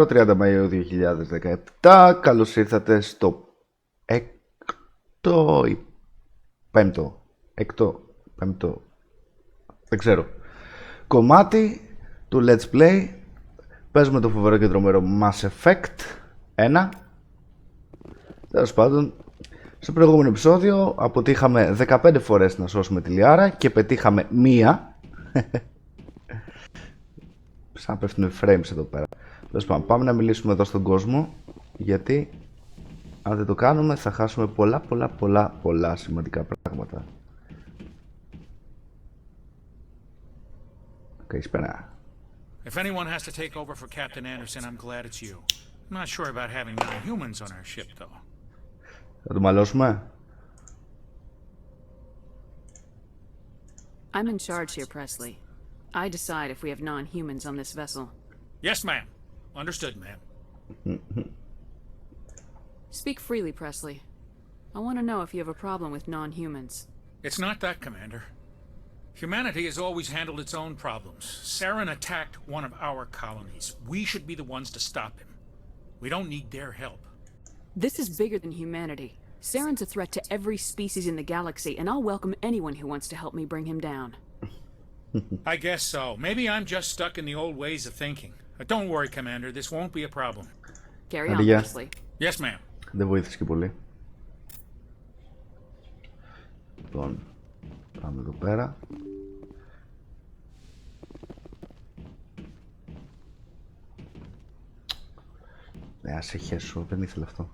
Το 30 Μαΐου 2017, καλώς ήρθατε στο έκτο ή πέμπτο, δεν ξέρω, κομμάτι του Let's Play. Παίζουμε το φοβερό και τρομερό Mass Effect 1. Τέλος πάντων, στο προηγούμενο επεισόδιο αποτύχαμε 15 φορές να σώσουμε τη Λιάρα και πετύχαμε μία. Σαν πέφτουν frames εδώ πέρα. Τέλος πάντων, πάμε να μιλήσουμε εδώ στον κόσμο, γιατί αν δεν το κάνουμε θα χάσουμε πολλά σημαντικά πράγματα. Καλησπέρα. If anyone has to take over for Captain Anderson, I'm glad it's you. I'm not sure about having non-humans on our ship, though. Θα το μαλώσουμε. I'm in charge here, Presley. I decide if we have non-humans on this vessel. Yes, ma'am. Understood, ma'am. Speak freely, Presley. I want to know if you have a problem with non-humans. It's not that, Commander. Humanity has always handled its own problems. Saren attacked one of our colonies. We should be the ones to stop him. We don't need their help. This is bigger than humanity. Saren's a threat to every species in the galaxy, and I'll welcome anyone who wants to help me bring him down. I guess so. Maybe I'm just stuck in the old ways of thinking. But don't worry, Commander. This won't be a problem. Carry on, Presley. Yes, ma'am. Δεν βοήθησε και πολύ. Λοιπόν, πάμε εδώ πέρα. Ας εχέσω, δεν ήθελα αυτό.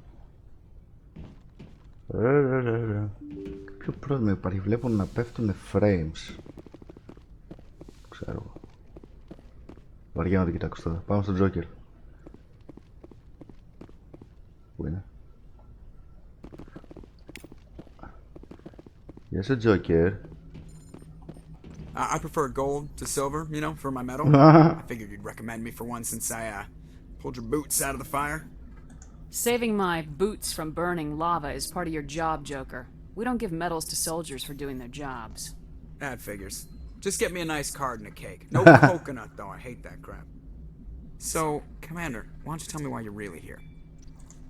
Ποιο πρόβλημα υπάρχει, βλέπω να πέφτουν frames. Ξέρω. Βαριά να το κοιτάξω τώρα. Πάμε στο Joker. Πού είναι? Γεια σου Joker. I prefer gold to silver, you know, for my medal. I figured you'd recommend me for one since I pulled your boots out of the fire. Saving my boots from burning lava is part of your job, Joker. We don't give medals to soldiers for doing their jobs. That figures. Just get me a nice card and a cake. No coconut, though. I hate that crap. So, Commander, why don't you tell me why you're really here?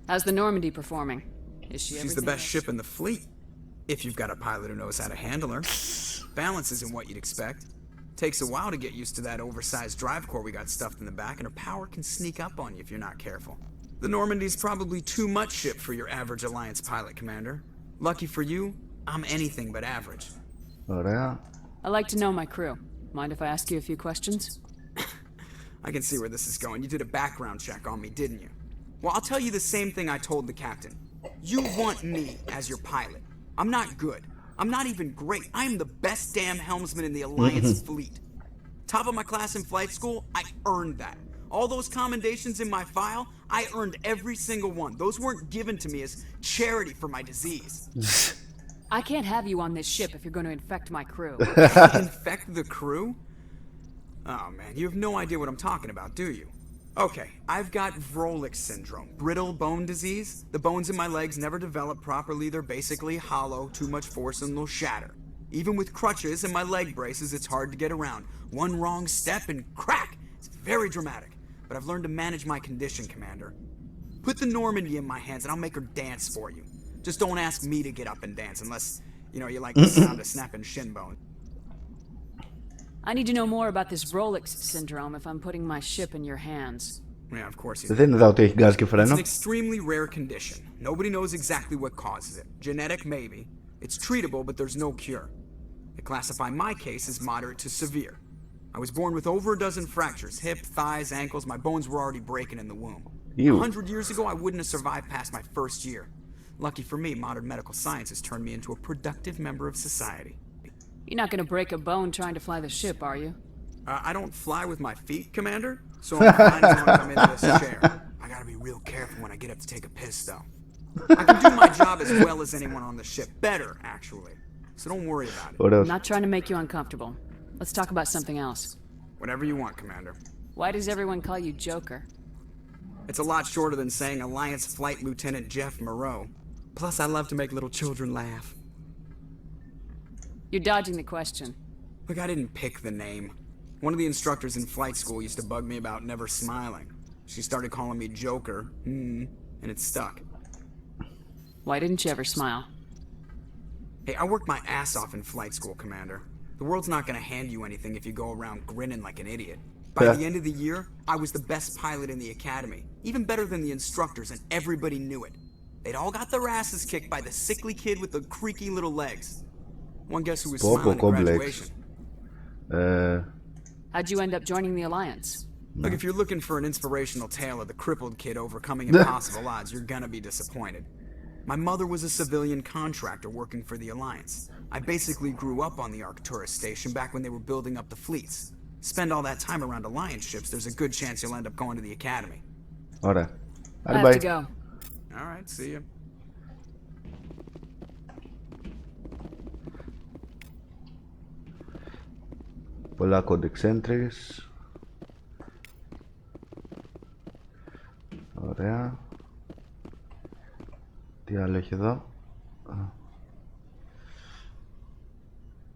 How's the Normandy performing? Is she She's the best ship in the fleet. If you've got a pilot who knows how to handle her. Balance isn't what you'd expect. Takes a while to get used to that oversized drive core we got stuffed in the back, and her power can sneak up on you if you're not careful. The Normandy's probably too much ship for your average Alliance pilot, Commander. Lucky for you, I'm anything but average. Ωραία. I like to know my crew. Mind if I ask you a few questions? I can see where this is going. You did a background check on me, didn't you? Well, I'll tell you the same thing I told the captain. You want me as your pilot. I'm not good. I'm not even great. I am the best damn helmsman in the Alliance fleet. Top of my class in flight school, I earned that. All those commendations in my file, I earned every single one. Those weren't given to me as charity for my disease. I can't have you on this ship if you're going to infect my crew. Infect the crew? Oh man, you have no idea what I'm talking about, do you? Okay, I've got Vrolik syndrome, brittle bone disease. The bones in my legs never develop properly. They're basically hollow, too much force and they'll shatter. Even with crutches and my leg braces, it's hard to get around. One wrong step and crack! It's very dramatic. But I've learned to manage my condition, Commander. Put the Normandy in my hands and I'll make her dance for you. Just don't ask me to get up and dance unless, you know, you like the sound of snapping shin bone. I need to know more about this Vrolik syndrome if I'm putting my ship in your hands. Yeah, of course you do. Δεν είδα ότι έχει γκάζ και It's φρένο. an extremely rare condition. Nobody knows exactly what causes it. Genetic, maybe. It's treatable, but there's no cure. They classify my case as moderate to severe. I was born with over a dozen fractures, hip, thighs, ankles. My bones were already breaking in the womb. Ew. 100 years ago, I wouldn't have survived past my first year. Lucky for me, modern medical science has turned me into a productive member of society. You're not going to break a bone trying to fly the ship, are you? I don't fly with my feet, Commander, so I'm fine as long as I'm in this chair. I gotta be real careful when I get up to take a piss, though. I can do my job as well as anyone on the ship. Better, actually. So don't worry about it. Ωραίος. I'm not trying to make you uncomfortable. Let's talk about something else. Whatever you want, Commander. Why does everyone call you Joker? It's a lot shorter than saying Alliance Flight Lieutenant Jeff Moreau. Plus, I love to make little children laugh. You're dodging the question. Look, I didn't pick the name. One of the instructors in flight school used to bug me about never smiling. She started calling me Joker, and it stuck. Why didn't you ever smile? Hey, I worked my ass off in flight school, Commander. The world's not gonna hand you anything if you go around grinning like an idiot. By the end of the year, I was the best pilot in the academy, even better than the instructors, and everybody knew it. They'd all got their asses kicked by the sickly kid with the creaky little legs. One guess who was smiling at graduation? How'd you end up joining the Alliance? Look, if you're looking for an inspirational tale of the crippled kid overcoming impossible odds, you're gonna be disappointed. My mother was a civilian contractor working for the Alliance. I basically grew up on the Arcturus station back when they were building up the fleets. Spend all that time around Alliance ships, there's a good chance you'll end up going to the academy. Ωραία. I have to go. Alright, see you. Πολλά codex entries. Ωραία. Τι άλλο έχει εδώ?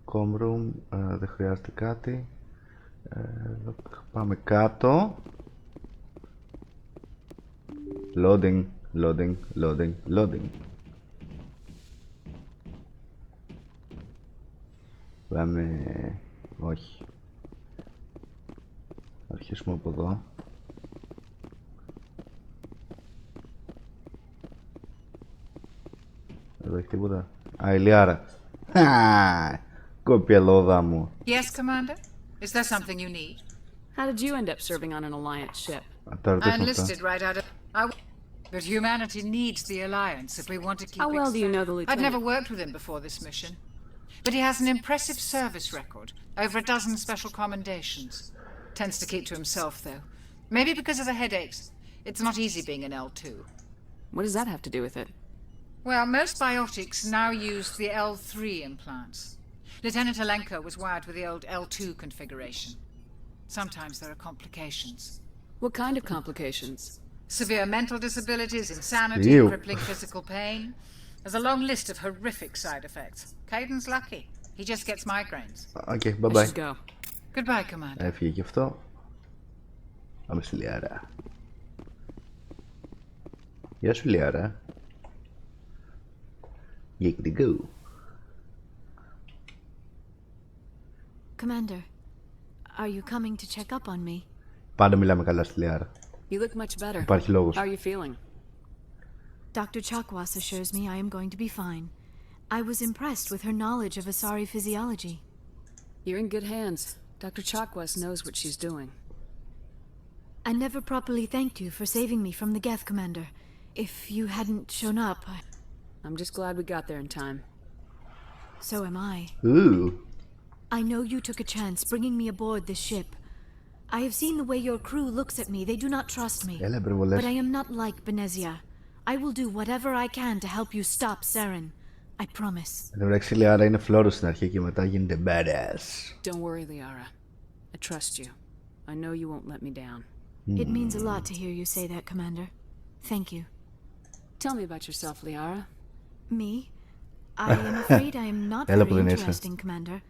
Com room, δεν χρειάζεται κάτι. Πάμε κάτω. Loading, loading, loading, loading. Πάμε... όχι. Αρχίσουμε από εδώ. Εδώ έχει τίποτα. Α, η Λιάρα. Κοπιαλόδα μου. Yes, Commander? Is there something you need? How did you end up serving on an Alliance ship? I enlisted right out of... But humanity needs the Alliance if we want to keep... How well do you know the I'd lieutenant? never worked with him before this mission. But he has an impressive service record. Over a dozen special commendations. Tends to keep to himself, though. Maybe because of the headaches. It's not easy being an L2. What does that have to do with it? Well, most biotics now use the L3 implants. Lieutenant Alenko was wired with the old L2 configuration. Sometimes there are complications. What kind of complications? Severe mental disabilities, insanity, Ew. crippling physical pain. There's a long list of horrific side effects. Caden's lucky. He just gets migraines. Okay, I bye-bye. should go. Goodbye, Commander. Έφυγε και αυτό. Πάμε στη Λιάρα. Γεια σου, Λιάρα. Giggity go. Commander, are you coming to check up on me? Πάντα μιλάμε καλά στη Λιάρα. You look much better. Υπάρχει λόγος. How are you feeling? Dr. Chakwas assures me I am going to be fine. I was impressed with her knowledge of Asari physiology. You're in good hands. Dr. Chakwas knows what she's doing. I never properly thanked you for saving me from the Geth, Commander. If you hadn't shown up, I'm just glad we got there in time. so am I. Ooh. I know you took a chance bringing me aboard this ship. I have seen the way your crew looks at me. They do not trust me. Έλα, υπερβολές. But I am not like Benezia. I will do whatever I can to help you stop Saren. I promise. Εν τω μεταξύ, η Λιάρα είναι φλόρος στην αρχή και μετά γίνεται badass. Don't worry, Liara. I trust you. I know you won't let me down. It means a lot to hear you say that, Commander. Thank you. Tell me about yourself, Liara. Me? I am afraid I am not Έλα που very δεν είσαι. interesting, Commander.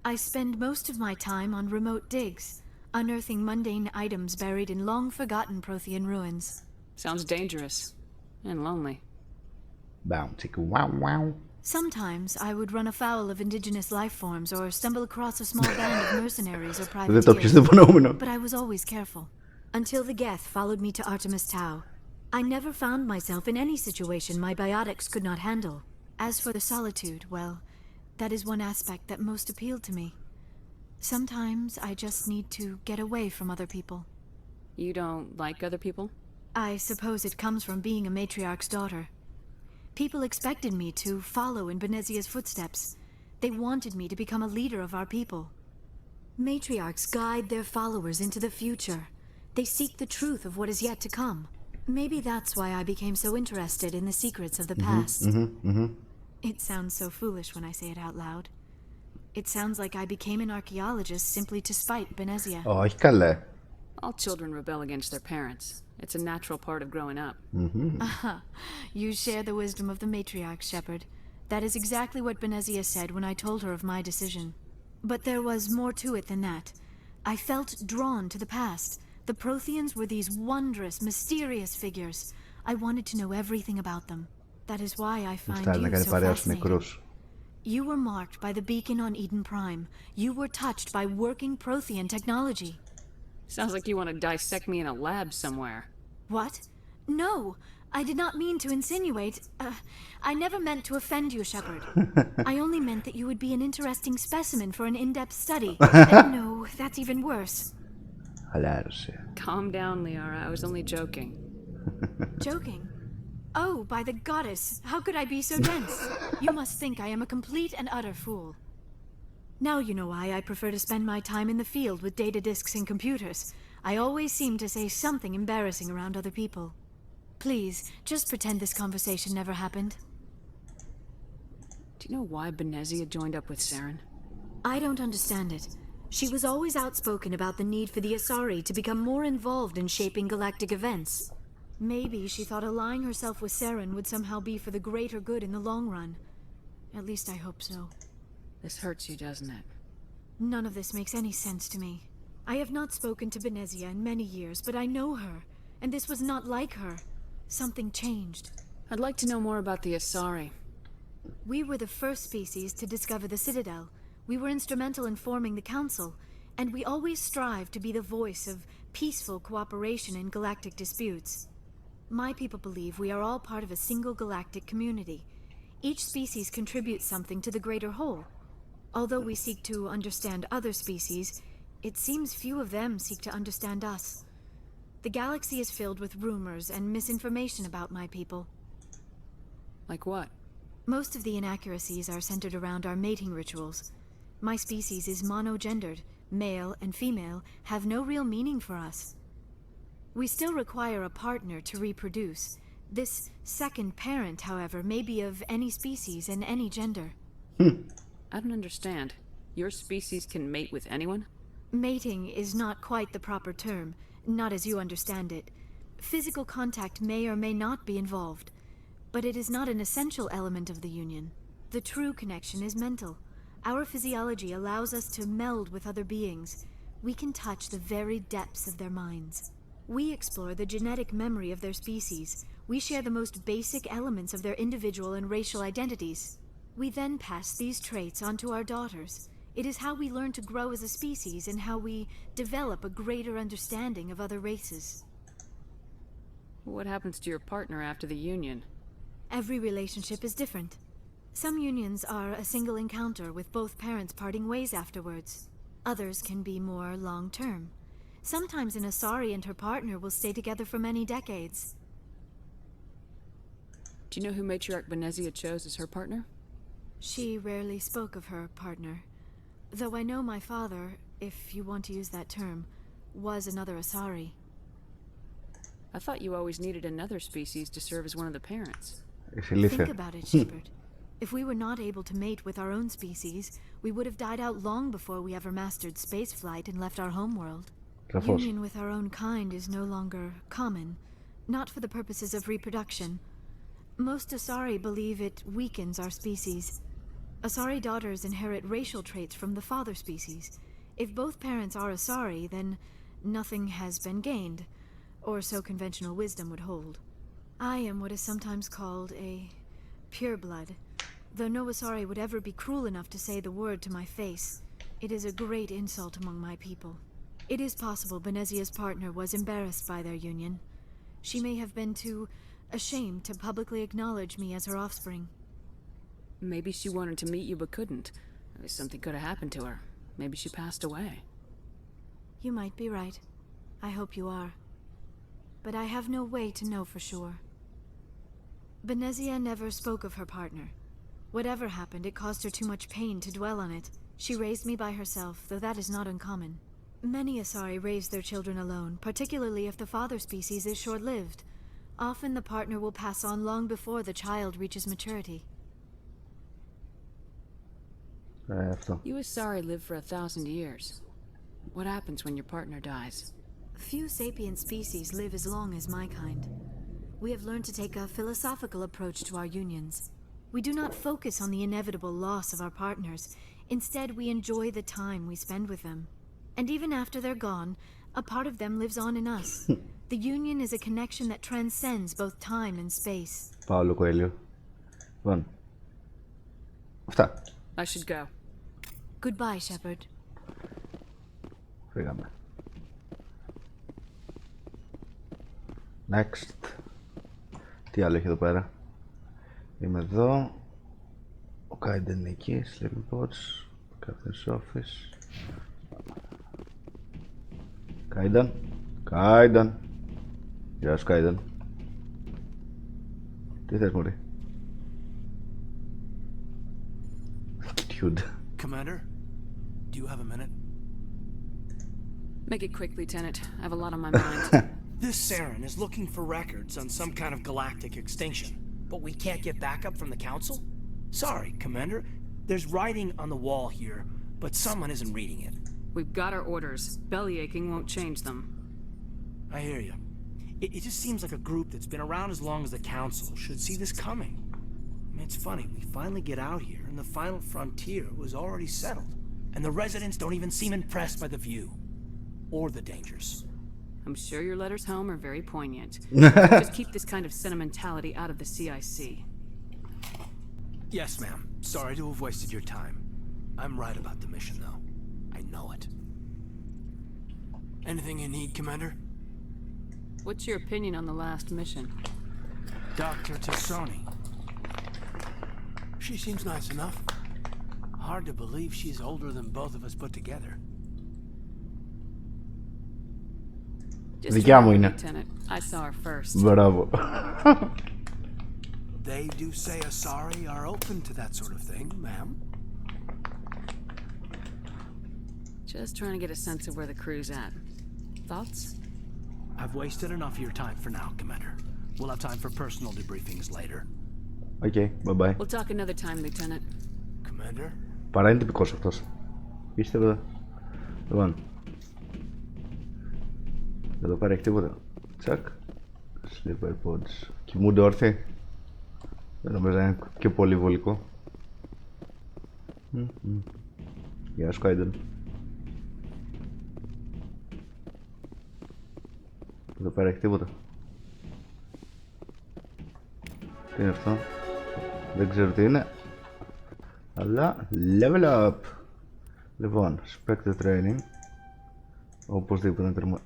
I spend most of my time on remote digs, unearthing mundane items buried in long-forgotten Prothean ruins. Sounds dangerous. And lonely. Bounty, wow, wow. Sometimes I would run afoul of indigenous life forms or stumble across a small band of mercenaries or Δεν το πιες privateers. το υπονοούμενο. But I was always careful. Until the Geth followed me to Artemis Tau. I never found myself in any situation my biotics could not handle. As for the solitude, well, that is one aspect that most appealed to me. Sometimes I just need to get away from other people. You don't like other people? I suppose it comes from being a matriarch's daughter. People expected me to follow in Benezia's footsteps. They wanted me to become a leader of our people. Matriarchs guide their followers into the future. They seek the truth of what is yet to come. Maybe that's why I became so interested in the secrets of the past. It sounds so foolish when I say it out loud. It sounds like I became an archaeologist simply to spite Benezia. Όχι καλέ. All children rebel against their parents. It's a natural part of growing up. Aha, you share the wisdom of the matriarch, Shepherd. That is exactly what Benezia said when I told her of my decision. But there was more to it than that. I felt drawn to the past, The Protheans were these wondrous, mysterious figures. I wanted to know everything about them. That is why I find Μάλιστα, να you κάνει so παρέα στους fascinating. νεκρούς. You were marked by the beacon on Eden Prime. You were touched by working Prothean technology. Sounds like you want to dissect me in a lab somewhere. What? No, I did not mean to insinuate. I never meant to offend you, Shepard. I only meant that you would be an interesting specimen for an in-depth study. No, that's even worse. Χαλάρωσε. Calm down, Liara. I was only joking. Joking? Oh, by the goddess, how could I be so dense? You must think I am a complete and utter fool. Now you know why I prefer to spend my time in the field with data disks and computers. I always seem to say something embarrassing around other people. Please, just pretend this conversation never happened. Do you know why Benezia joined up with Saren? I don't understand it. She was always outspoken about the need for the Asari to become more involved in shaping galactic events. Maybe she thought allying herself with Saren would somehow be for the greater good in the long run. At least I hope so. This hurts you, doesn't it? None of this makes any sense to me. I have not spoken to Benezia in many years, but I know her, and this was not like her. Something changed. I'd like to know more about the Asari. We were the first species to discover the Citadel. We were instrumental in forming the Council, and we always strive to be the voice of peaceful cooperation in galactic disputes. My people believe we are all part of a single galactic community. Each species contributes something to the greater whole. Although we seek to understand other species, it seems few of them seek to understand us. The galaxy is filled with rumors and misinformation about my people. Like what? Most of the inaccuracies are centered around our mating rituals. My species is monogendered. Male and female have no real meaning for us. We still require a partner to reproduce. This second parent, however, may be of any species and any gender. I don't understand. Your species can mate with anyone? Mating is not quite the proper term, not as you understand it. Physical contact may or may not be involved, but it is not an essential element of the union. The true connection is mental. Our physiology allows us to meld with other beings. We can touch the very depths of their minds. We explore the genetic memory of their species. We share the most basic elements of their individual and racial identities. We then pass these traits on to our daughters. It is how we learn to grow as a species and how we develop a greater understanding of other races. What happens to your partner after the union? Every relationship is different. Some unions are a single encounter with both parents parting ways afterwards. Others can be more long-term. Sometimes an Asari and her partner will stay together for many decades. Do you know who Matriarch Benezia chose as her partner? She rarely spoke of her partner. Though I know my father, if you want to use that term, was another Asari. I thought you always needed another species to serve as one of the parents. Think about it, Shepard. If we were not able to mate with our own species, we would have died out long before we ever mastered spaceflight and left our homeworld. Union with our own kind is no longer common, not for the purposes of reproduction. Most Asari believe it weakens our species. Asari daughters inherit racial traits from the father species. If both parents are Asari, then nothing has been gained, or so conventional wisdom would hold. I am what is sometimes called a pureblood. Though no Asari would ever be cruel enough to say the word to my face, it is a great insult among my people. It is possible Benezia's partner was embarrassed by their union. She may have been too ashamed to publicly acknowledge me as her offspring. Maybe she wanted to meet you but couldn't. Something could have happened to her. Maybe she passed away. You might be right. I hope you are. But I have no way to know for sure. Benezia never spoke of her partner. Whatever happened, it caused her too much pain to dwell on it. She raised me by herself, though that is not uncommon. Many Asari raise their children alone, particularly if the father species is short-lived. Often the partner will pass on long before the child reaches maturity. You Asari live for 1,000 years. What happens when your partner dies? Few sapient species live as long as my kind. We have learned to take a philosophical approach to our unions. We do not focus on the inevitable loss of our partners. Instead, we enjoy the time we spend with them. And even after they're gone, A part of them lives on in us. The union is a connection that transcends both time and space. Παύλο Κοέλιο. Λοιπόν. Αυτά. I should go. Goodbye, Shepard. Φύγαμε. Next. Τι άλλο έχει εδώ πέρα. Είμαι εδώ. Ο Κάιντεν είναι εκεί. Sleeping Pods. Captain's Office. Κάιντεν. Κάιντεν. Γεια σου Κάιντεν. Τι θες μωρί. Cute. Commander, do you have a minute? Make it quick, Lieutenant. I have a lot on my mind. This Saren is looking for records on some kind of galactic extinction, but we can't get backup from the Council? Sorry, Commander. There's writing on the wall here, but someone isn't reading it. We've got our orders. Bellyaching won't change them. I hear you. It just seems like a group that's been around as long as the Council should see this coming. I mean, it's funny, we finally get out here, and the final frontier was already settled. And the residents don't even seem impressed by the view. Or the dangers. I'm sure your letters home are very poignant. Just keep this kind of sentimentality out of the CIC. Yes, ma'am. Sorry to have wasted your time. I'm right about the mission, though. I know it. Anything you need, Commander? What's your opinion on the last mission? Dr. Tassoni. She seems nice enough. Hard to believe she's older than both of us put together. Just Δικιά μου remember, είναι. Lieutenant, I saw her first. Μπράβο. They do say Asari are open to that sort of thing, ma'am. Just trying to get a sense of where the crew's at. Thoughts? I've wasted enough of your time for now, Commander. We'll have time for personal debriefings later. Okay, bye bye. We'll talk another time, Lieutenant. Commander? Παρά είναι τυπικός αυτός. Πίστευε. Λοιπόν. Εδώ πέρα έχει τίποτα. Τσακ. Sleeper pods. Κοιμούνται όρθιοι. Δεν νομίζω να είναι και πολύ βολικό. Γεια σου Κάιντεν. Εδώ πέρα έχει τίποτα. Τι είναι αυτό. Δεν ξέρω τι είναι. Αλλά level up. Λοιπόν, Spectre Training. Οπωσδήποτε να τερμα...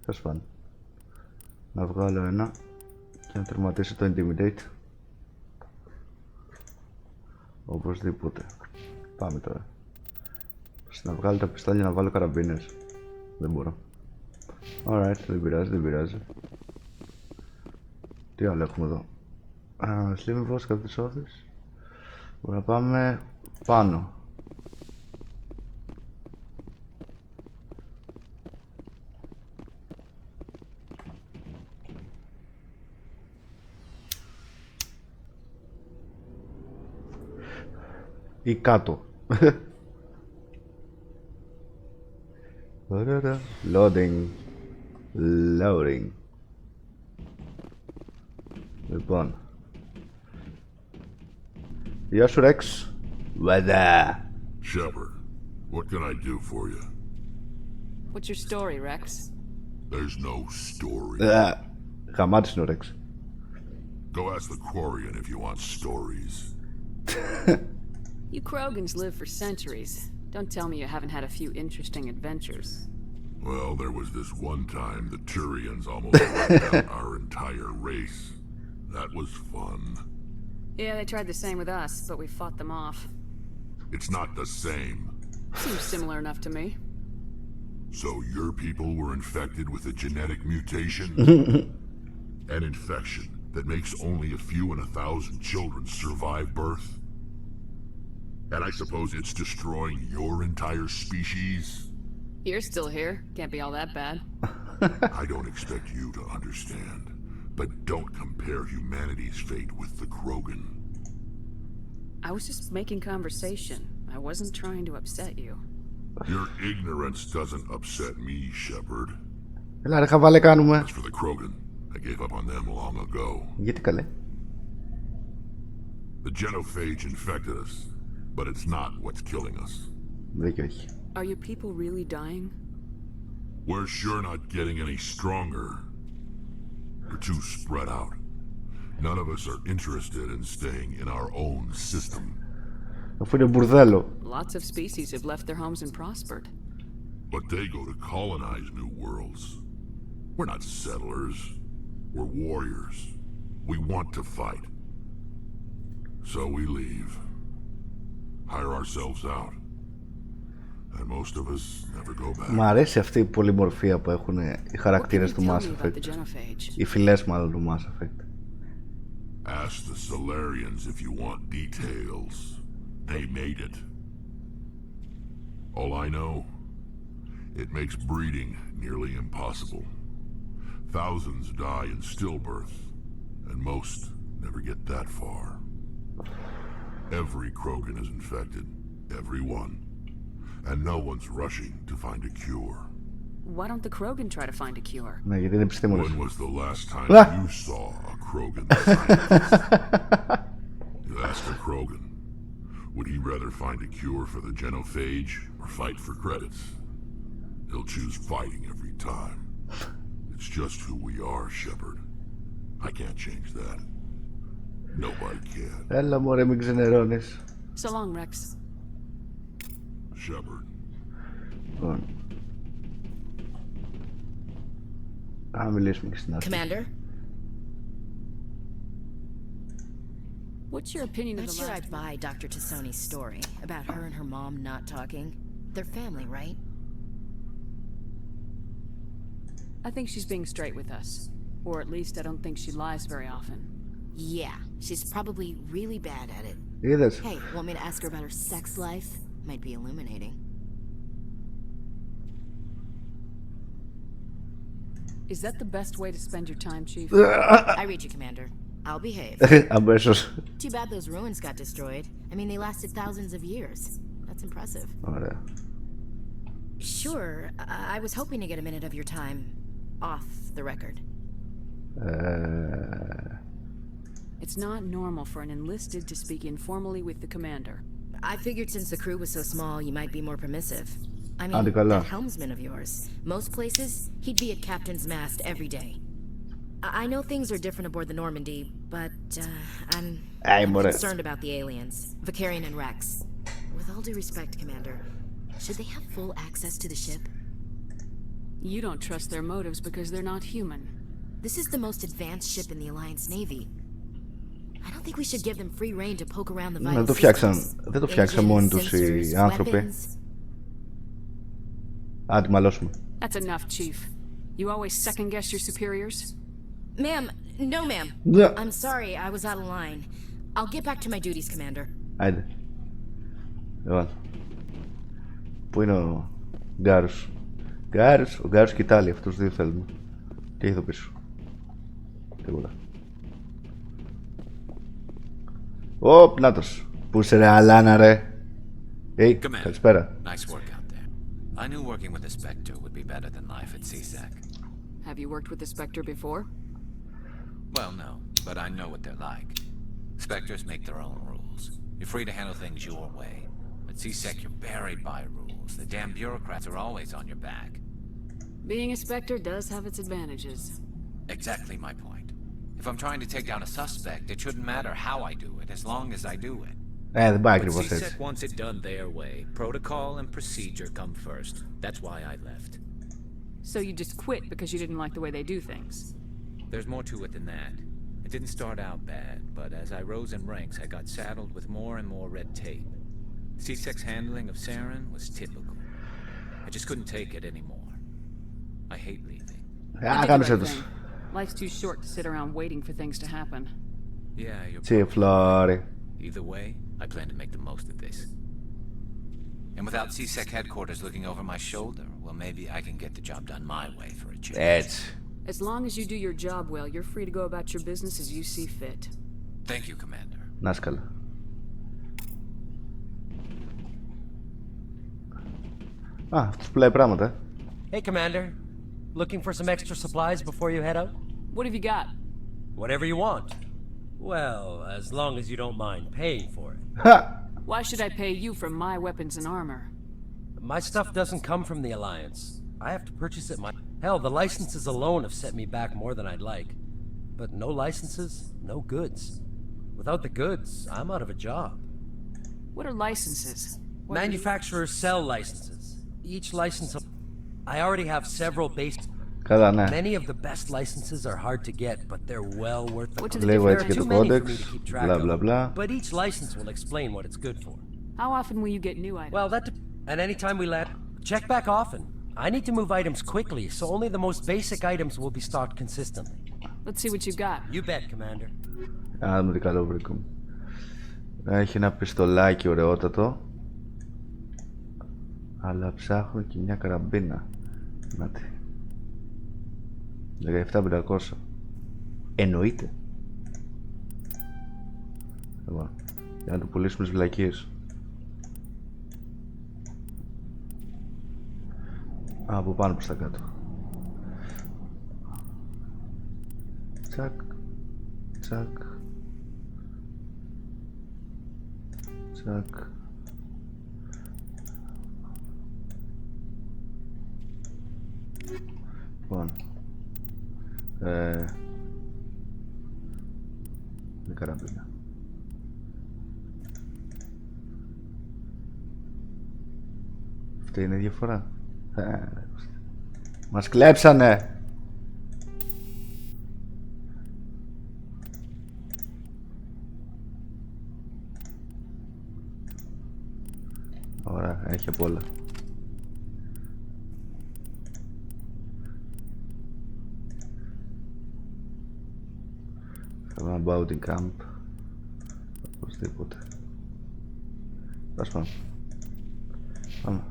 Θες φάνε. Να βγάλω ένα και να τερματίσω το Intimidate. Οπωσδήποτε. Πάμε τώρα. Να βγάλω τα πιστόλια να βάλω καραμπίνες. Δεν μπορώ. Alright, δεν πειράζει, δεν πειράζει. Τι άλλο έχουμε εδώ. Sleeping Pods, Captain's Office. Μπορούμε να πάμε πάνω. Ή κάτω. Loading. Loading. Λοιπόν. Γεια σου Ρεξ. Βαδά. Shepard, what can I do for you? What's your story, Rex? There's no story. Γαμάτης είναι ο Ρεξ. Go ask the Quarian if you want stories. You Krogans live for centuries. Don't tell me you haven't had a few interesting adventures. Well, there was this one time the Turians almost wiped out our entire race. That was fun. Yeah, they tried the same with us, but we fought them off. It's not the same. Seems similar enough to me. So your people were infected with a genetic mutation? An infection that makes only a few in 1,000 children survive birth? And I suppose it's destroying your entire species? You're still here. Can't be all that bad. I don't expect you to understand, but don't compare humanity's fate with the Krogan. I was just making conversation. I wasn't trying to upset you. Your ignorance doesn't upset me, Shepard. Έλα ρε χαβάλε κάνουμε. As for the Krogan, I gave up on them long ago. Γιατί καλέ. The genophage infected us, but it's not what's killing us. Δίκιο έχει. Are your people really dying? We're sure not getting any stronger. We're too spread out. None of us are interested in staying in our own system. Αφού είναι μπουρδέλο. Lots of species have left their homes and prospered. But they go to colonize new worlds. We're not settlers. We're warriors. We want to fight. So we leave. Hire ourselves out. And most of us never go back. Μ' αρέσει αυτή η πολυμορφία που έχουν οι χαρακτήρες του Mass Effect. Οι φυλές μάλλον του Mass Effect. Ask the Solarians if you want details. They made it. All I know, it makes breeding nearly impossible. Thousands die in stillbirth, and most never get that far. Every Krogan is infected, every one, and no one's rushing to find a cure. Why don't the Krogan try to find a cure? Ναι, γιατί είναι επιστήμονες. When was the last time you saw a Krogan scientist? You ask a Krogan, would he rather find a cure for the genophage or fight for credits? He'll choose fighting every time. It's just who we are, Shepard. I can't change that. Nobody can. Έλα μωρέ, μην ξενερώνεις. So long, Rex. Shepard. Λοιπόν. Να μιλήσουμε και στην αρχή. Commander? What's your opinion of Not the sure last I'd buy Dr. Tassoni's story about her and her mom not talking. They're family, right? I think she's being straight with us. Or at least I don't think she lies very often. Yeah, she's probably really bad at it. Είδες. Hey, want me to ask her about her sex life? Might be illuminating. Is that the best way to spend your time, Chief? I read you, Commander. I'll behave. Αμέσως. Too bad those ruins got destroyed. I mean, they lasted thousands of years. That's impressive. Ωραία. Sure, I was hoping to get a minute of your time off the record. It's not normal for an enlisted to speak informally with the commander. I figured since the crew was so small, you might be more permissive. I mean, Άντε καλά. that helmsman of yours. Most places, he'd be at captain's mast every day. I know things are different aboard the Normandy, but I'm concerned about the aliens, Vicarian and Rex. With all due respect, Commander, should they have full access to the ship? You don't trust their motives because they're not human. This is the most advanced ship in the Alliance Navy. I don't think we should give them free rein to poke around the vital Δεν το φτιάξαν μόνοι τους οι άνθρωποι. Άντε μαλώσουμε. That's enough, Chief. You always second guess your superiors? Ma'am, no ma'am. Yeah. I'm sorry, I was out of line. I'll get back to my duties, Commander. Άντε. Λοιπόν. Πού είναι ο Γκάρος? Ο Γκάρος και η Τάλη, αυτούς δύο θέλουμε. Τι έχει εδώ πίσω? Τίποτα. Ωπ, νάτος. Πού είσαι ρε Αλάνα ρε? Καλησπέρα. Nice work out there. I knew working with the Spectre would be better than life at CSAC. Have you worked with the Spectre before? Well, no, but I know what they're like. Spectres make their own rules. You're free to handle things your way. At CSAC, you're buried by rules. The damn bureaucrats are always on your back. Being a Spectre does have its advantages. Exactly my point. If I'm trying to take down a suspect, it shouldn't matter how I do it, as long as I do it. Δεν πάει But ακριβώς έτσι. CSEC wants it done their way. Protocol and procedure come first. That's why I left. So you just quit because you didn't like the way they do things? There's more to it than that. It didn't start out bad, but as I rose in ranks, I got saddled with more and more red tape. CSEC's handling of Saren was typical. I just couldn't take it anymore. I hate leaving. Κάμισε τους. Life's too short to sit around waiting for things to happen. Yeah, you're Τσιφλόρι. Either way, I plan to make the most of this. And without CSEC headquarters looking over my shoulder, well, maybe I can get the job done my way for a change. Έτσι. As long as you do your job well, you're free to go about your business as you see fit. Thank you, Commander. Να είσαι καλά. Α, αυτός πουλάει πράγματα. Hey, Commander. Looking for some extra supplies before you head out? What have you got? Whatever you want. Well, as long as you don't mind paying for it. Why should I pay you for my weapons and armor? My stuff doesn't come from the Alliance. I have to purchase it Hell, the licenses alone have set me back more than I'd like. But no licenses, no goods. Without the goods, I'm out of a job. What are licenses? Manufacturers sell licenses. Each license... I already have several base... Καλά, ναι. Many of the best licenses are hard to get, but they're well worth the... Λίγο έτσι και το codex, blah blah blah. But each license will explain what it's good for. How often will you get new items? Well, and anytime we land, check back often. I need to move items quickly, so only the most basic items will be stocked consistently. Let's see what you got. You bet, Commander. Α, δούμε τι καλό βρήκαμε. Έχει ένα πιστολάκι ωραιότατο. Αλλά ψάχνω και μια καραμπίνα. Νάτι. 17.500. Εννοείται. Λοιπόν, για να του πουλήσουμε τις βλακίες. Από πάνω προς τα κάτω. Τσακ. Τσακ. Τσακ. Λοιπόν. Είναι καραμπίνα. Αυτή είναι η διαφορά. Μας κλέψανε. Ωραία, έχει απ' όλα. Θα δούμε boating camp. Οπωσδήποτε. Ας πάμε. Πάμε.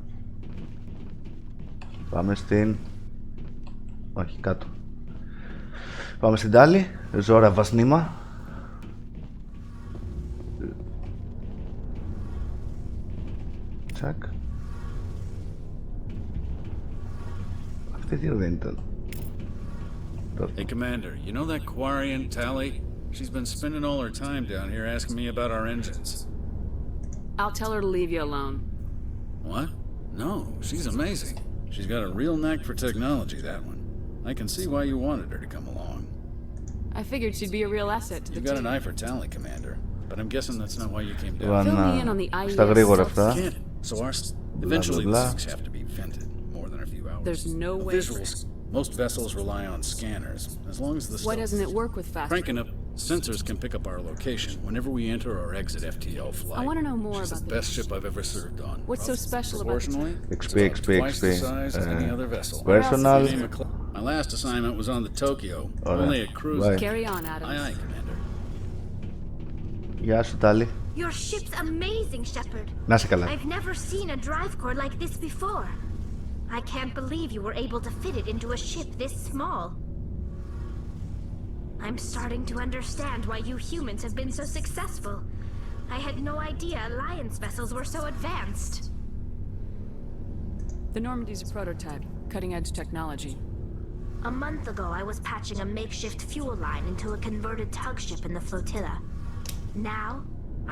Πάμε στην... Όχι, κάτω. Πάμε στην τάλη. Ζώρα βασνήμα. Τσακ. Αυτή δύο δεν ήταν. Hey, Commander, you know that Quarian, Tally? She's been spending all her time down here asking me about our engines. I'll tell her to leave you alone. What? No, she's amazing. She's got a real knack for technology, that one. I can see why you wanted her to come along. I figured she'd be a real asset to the You've got team. an eye for Tally, Commander, but I'm guessing that's not why you came down. Fill me in on the IES. Στα γρήγορα αυτά. So our eventually the things have to be vented more than a few hours. There's no way. Visuals. Most vessels rely on scanners. As long as the Why doesn't it work with fast? cranking up sensors can pick up our location whenever we enter or exit FTL flight. I want to know more She's about the best ship I've ever served on. What's so special about Proportionally, XP, it's XP, about twice the XP. size of any other vessel. Personal. My last assignment was on the Tokyo, only a cruise. Carry on, Adam. Aye, aye, Commander. Γεια σου, Τάλη. Your ship's amazing, Shepard. Να σε καλά. I've never seen a drive core like this before. I can't believe you were able to fit it into a ship this small. I'm starting to understand why you humans have been so successful. I had no idea Alliance vessels were so advanced. The Normandy's a prototype, cutting-edge technology. A month ago, I was patching a makeshift fuel line into a converted tug ship in the flotilla. Now,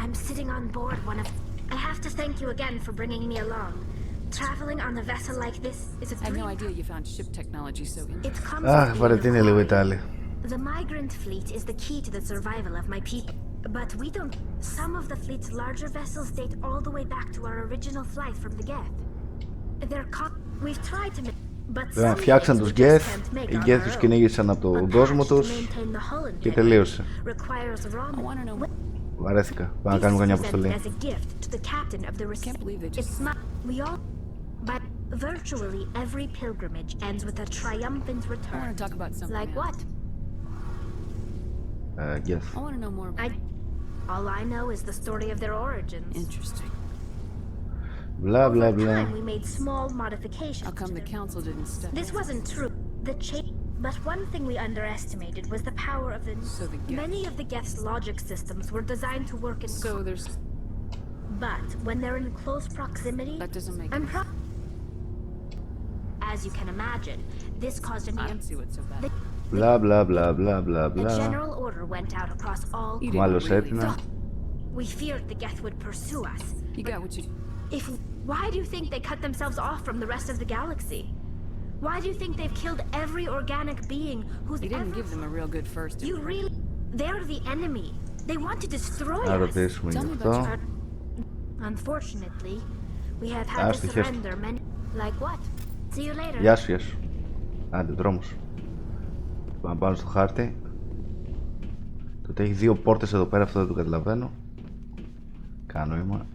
I'm sitting on board one of... I have to thank you again for bringing me along. Traveling on a vessel like this is a dream. I had no idea you found ship technology so interesting. It comes Αχ, βαρετή λίγο η Τάλη. The migrant fleet is the key to the survival of my people. But we don't... Some of the fleet's larger vessels date all the way back to our original flight from the Geth. They're we've tried to make... Δεν φτιάξαν τους Geth, οι Geth τους κυνήγησαν από τον κόσμο τους και τελείωσε. Βαρέθηκα. Πάμε να κάνουμε καμιά αποστολή. But virtually every pilgrimage ends with a triumphant return. I want to talk about something. Like what? Yes. I want to know more about all I know is the story of their origins. Interesting. Blah blah Over blah. time, we made small modifications. How come the council didn't step in? This wasn't true. But one thing we underestimated was the power of the... Many of the Geth's logic systems were designed to work in... So there's... But when they're in close proximity... That doesn't make sense. As you can imagine, this caused an... I don't see what's so bad. Blah blah blah blah blah The blah. general order went out across all... Μάλλον έτοιμα. We feared the Geth would pursue us. You got what you... Why do you think they cut themselves off from the rest of the galaxy? Why do you think they've killed every organic being who's You didn't give them a real good first You impression. really... They're the enemy. They want to destroy Να us. ρωτήσουμε γι' αυτό. Unfortunately, we have had to surrender many... Like what? See you later. Γεια σου, γεια σου. Άντε, δρόμος. Πάμε πάνω στο χάρτη. Το ότι έχει δύο πόρτες εδώ πέρα, αυτό δεν το καταλαβαίνω. Κάνω νόημα.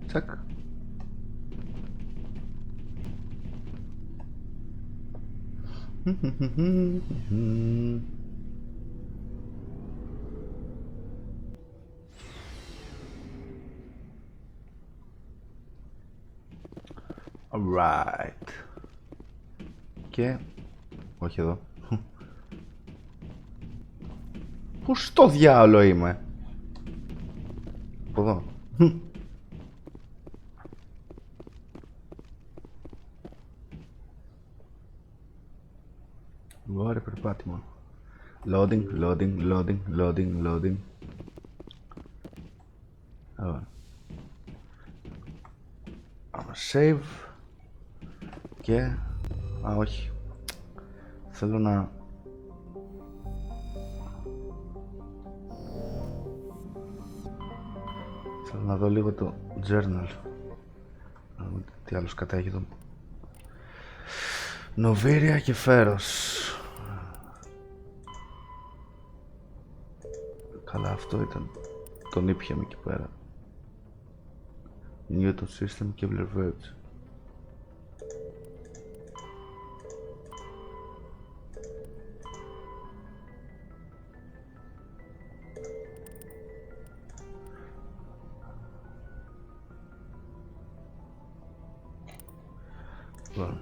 Τσακ. Alright. Και... όχι εδώ. Πού στο διάολο είμαι? Από εδώ. Ωραία, περπάτημα. Loading, loading, loading, loading, loading. Ωραία. Save. Και... α, όχι. Θέλω να... θέλω να δω λίγο το journal. Να δούμε τι άλλο σκατά έχει εδώ. Νοβήρια και φέρος. Καλά, αυτό ήταν. Τον ήπιαμε εκεί πέρα. Newton System και Verbs. Λοιπόν.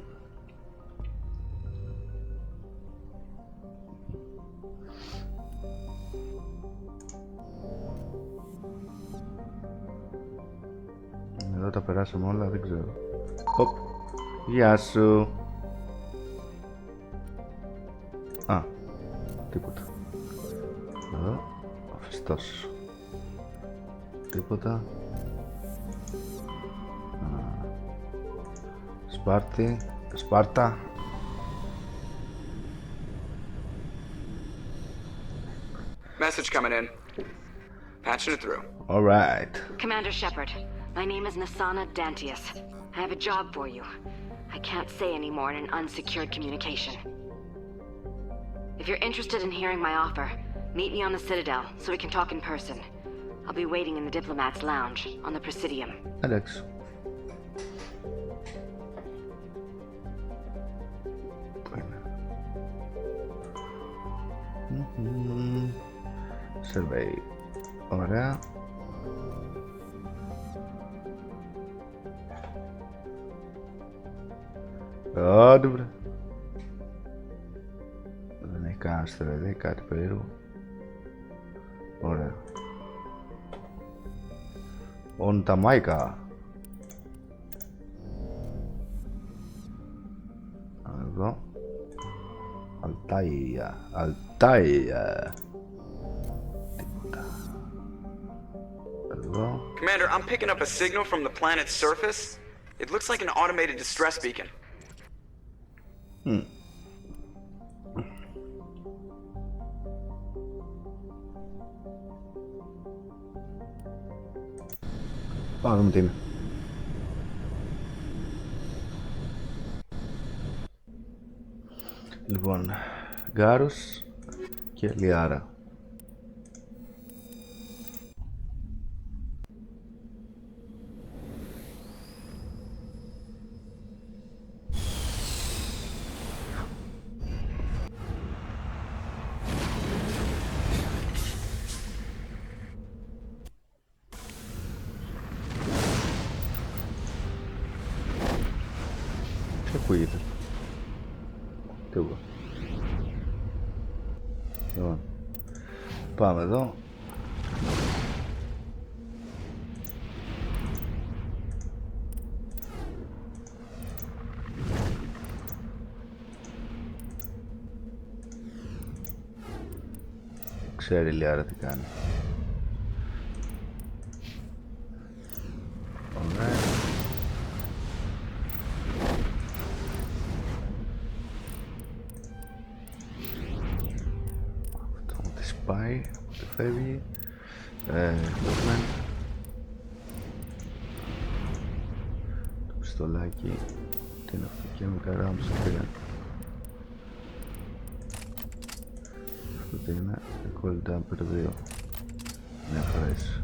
Εδώ τα περάσαμε όλα, δεν ξέρω. Οπ. Γεια σου. Α, τίποτα. Εδώ, αφιστός. Τίποτα. Σπάρτη, Σπάρτα. Message coming in. Patching it through. All right. Commander Shepard, my name is Nasana Dantius. I have a job for you. I can't say any more in an unsecured communication. If you're interested in hearing my offer, meet me on the Citadel so we can talk in person. I'll be waiting in the Diplomat's Lounge on the Presidium. Alex. Survey. Ωραία. Άντε βρε. Δεν έχει κανένα αστεροειδή, κάτι περίεργο. Ωραία. On τα μάικα. Εδώ. Αλτάια. Αλτάια. Τίποτα. Εδώ. Commander, I'm picking up a signal from the planet's surface. It looks like an automated distress beacon. Πάμε να δούμε τι είναι. Λοιπόν, Γκάρος και Λιάρα. Τι ακούγεται? Τίποτα. Λοιπόν, πάμε εδώ. Ξέρει η Λιάρα τι κάνει. πάει, οπότε φεύγει. Equipment. Το πιστολάκι. Τι είναι αυτό, chemical rounds 3. Αυτό τι είναι, cold damper 2. Μια χαρές.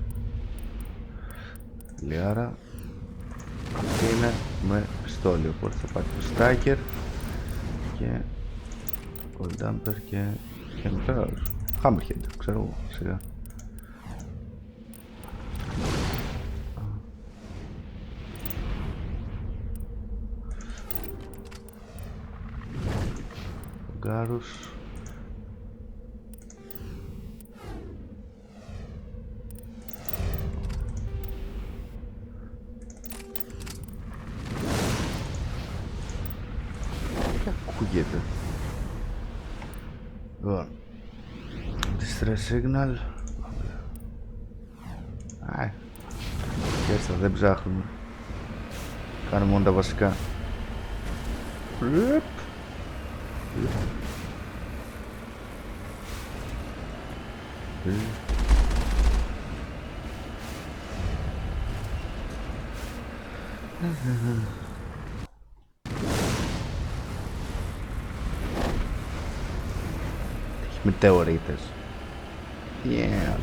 Λιάρα. Αυτή είναι με πιστόλι, οπότε θα πάει το striker και cold damper και chemical rounds. Hammerhead, ξέρω εγώ, σιγά. Γκάρους. Τι ακούγεται? Λοιπόν, distress signal. Και έστα δεν ψάχνουμε. Κάνουμε μόνο τα βασικά. Έχει μετεωρίτες. Yeah.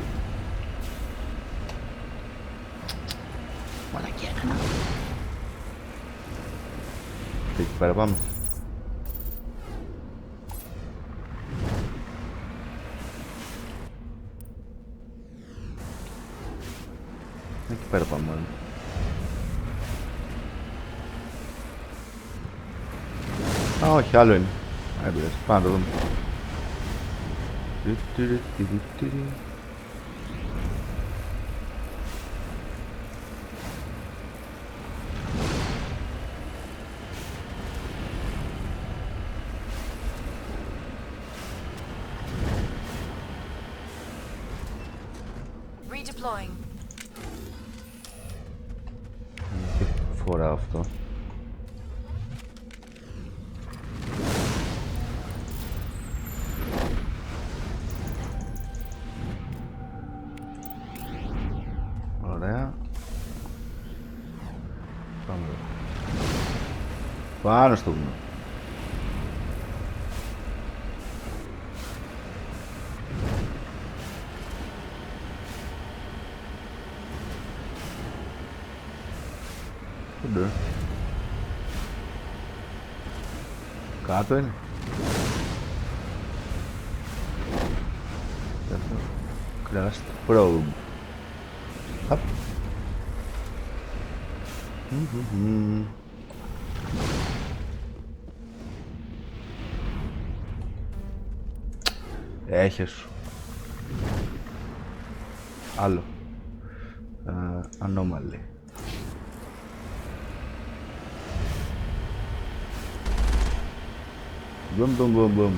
Μαλακία έκανα. Και εκεί πέρα πάμε. Εκεί πέρα πάμε μόνο. Α, όχι, άλλο είναι. Έμπειρες, πάμε να το δούμε. Redeploying. Φορά αυτό. Ωραία. Πάμε. Πάνω στο βουνό. Κάτω είναι. Crust probe. Απ. Έχεις. Άλλο. Anomaly. Boom, boom, boom, boom.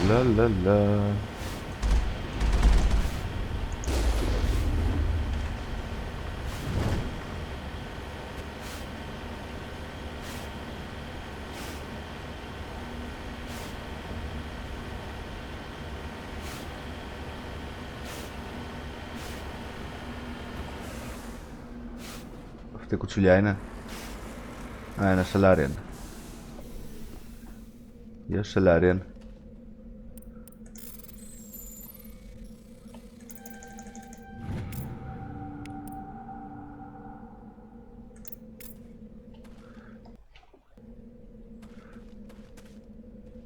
La la la. Αυτή η κουτσουλιά είναι. Α, είναι Salarian. Γεια σου Salarian.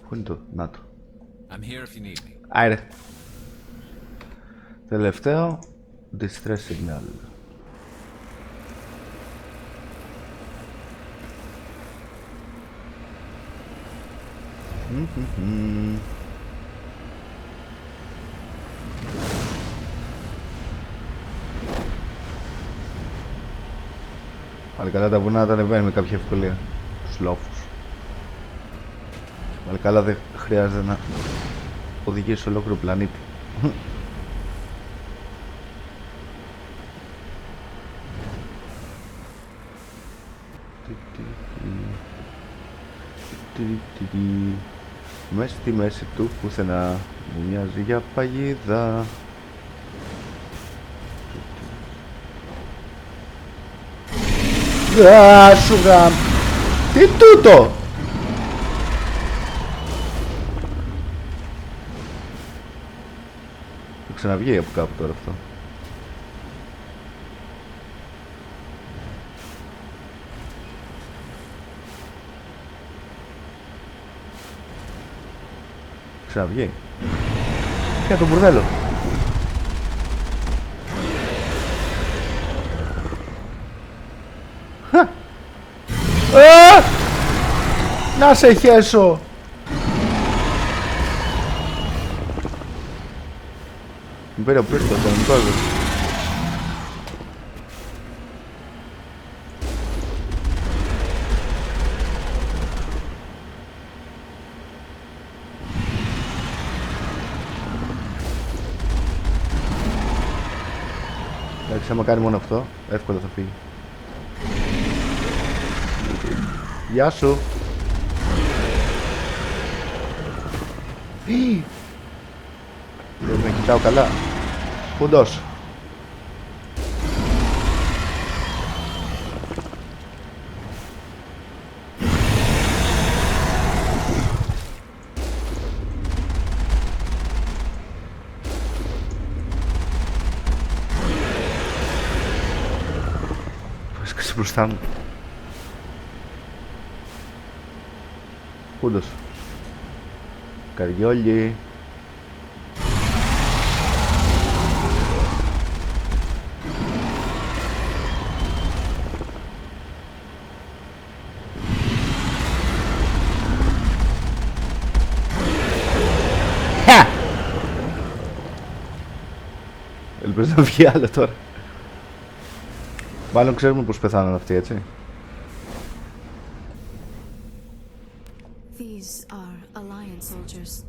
Πού είναι το, να το. I'm here if you need me. Άιρε. Τελευταίο, distress signal. Πάλι καλά τα βουνά τα ανεβαίνει με κάποια ευκολία. Τους λόφους. Πάλι καλά δεν χρειάζεται να οδηγήσεις ολόκληρο πλανήτη. Μες στη μέση του πουθενά μου μοιάζει για παγίδα. Σου γαμ... Τι τούτο! Θα ξαναβγεί από κάπου τώρα αυτό. Ξαναβγεί. Για το μπουρδέλο. Να σε χέσω. Μου πήρε από πίσω το κανονικό. Εντάξει, άμα κάνει μόνο αυτό, εύκολα θα φύγει. Γεια σου. Δεν με κοιτάω καλά. Πούντος. Έσκασε μπροστά μου. Πούντος. Καριόλι. Ελπίζω να βγει άλλο τώρα. Μάλλον ξέρουμε πως πεθάνουν αυτοί, έτσι. These are Alliance soldiers.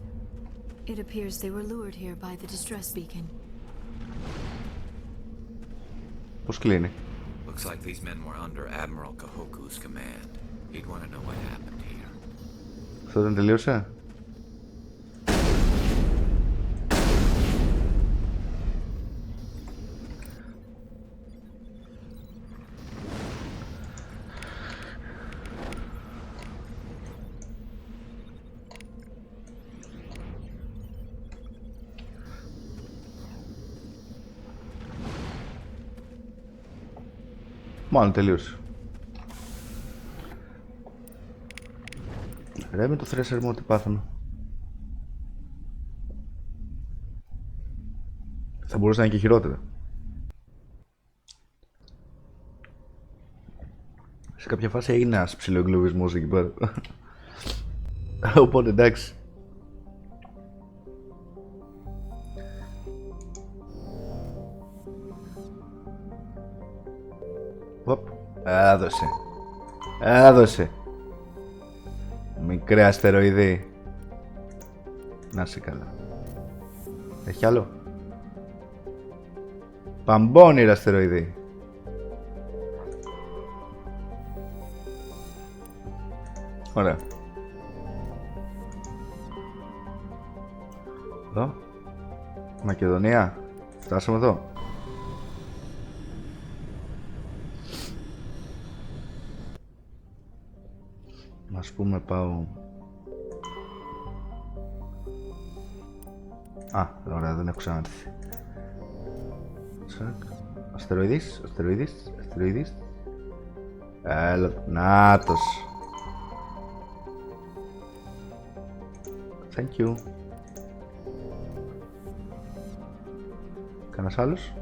It appears they were lured here by the distress beacon. Πώς κλείνει? Looks like these men were under Admiral Kahoku's command. He'd want to know what happened here. Αυτό δεν τελείωσε? Μάλλον τελείωσε. Ρε με το θρέσερ μου ότι πάθαμε. Θα μπορούσε να είναι και χειρότερα. Σε κάποια φάση έγινε ένας ψιλοεγκλωβισμός εκεί πέρα. Οπότε εντάξει. Έδωσε. Έδωσε. Μικρή αστεροειδή. Να σε καλά. Έχει άλλο? Παμπώνυρα αστεροειδή. Ωραία. Εδώ. Μακεδονία. Φτάσαμε εδώ. Ας πούμε πάω... Α, ωραία, δεν έχω ξανάρθει. Τσακ. Αστεροειδής, αστεροειδής, αστεροειδής. Έλα, νάτος. Thank you. Κανένας άλλος?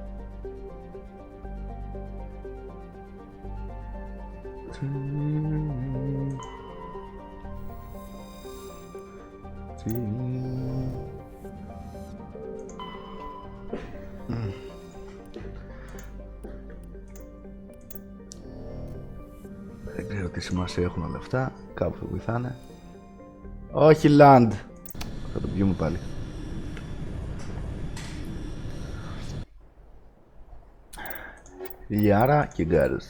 Δεν ξέρω τι σημασία έχουν όλα αυτά. Κάπου θα βοηθάνε. Όχι land. Θα το πιούμε πάλι. Λιάρα και γκάρους.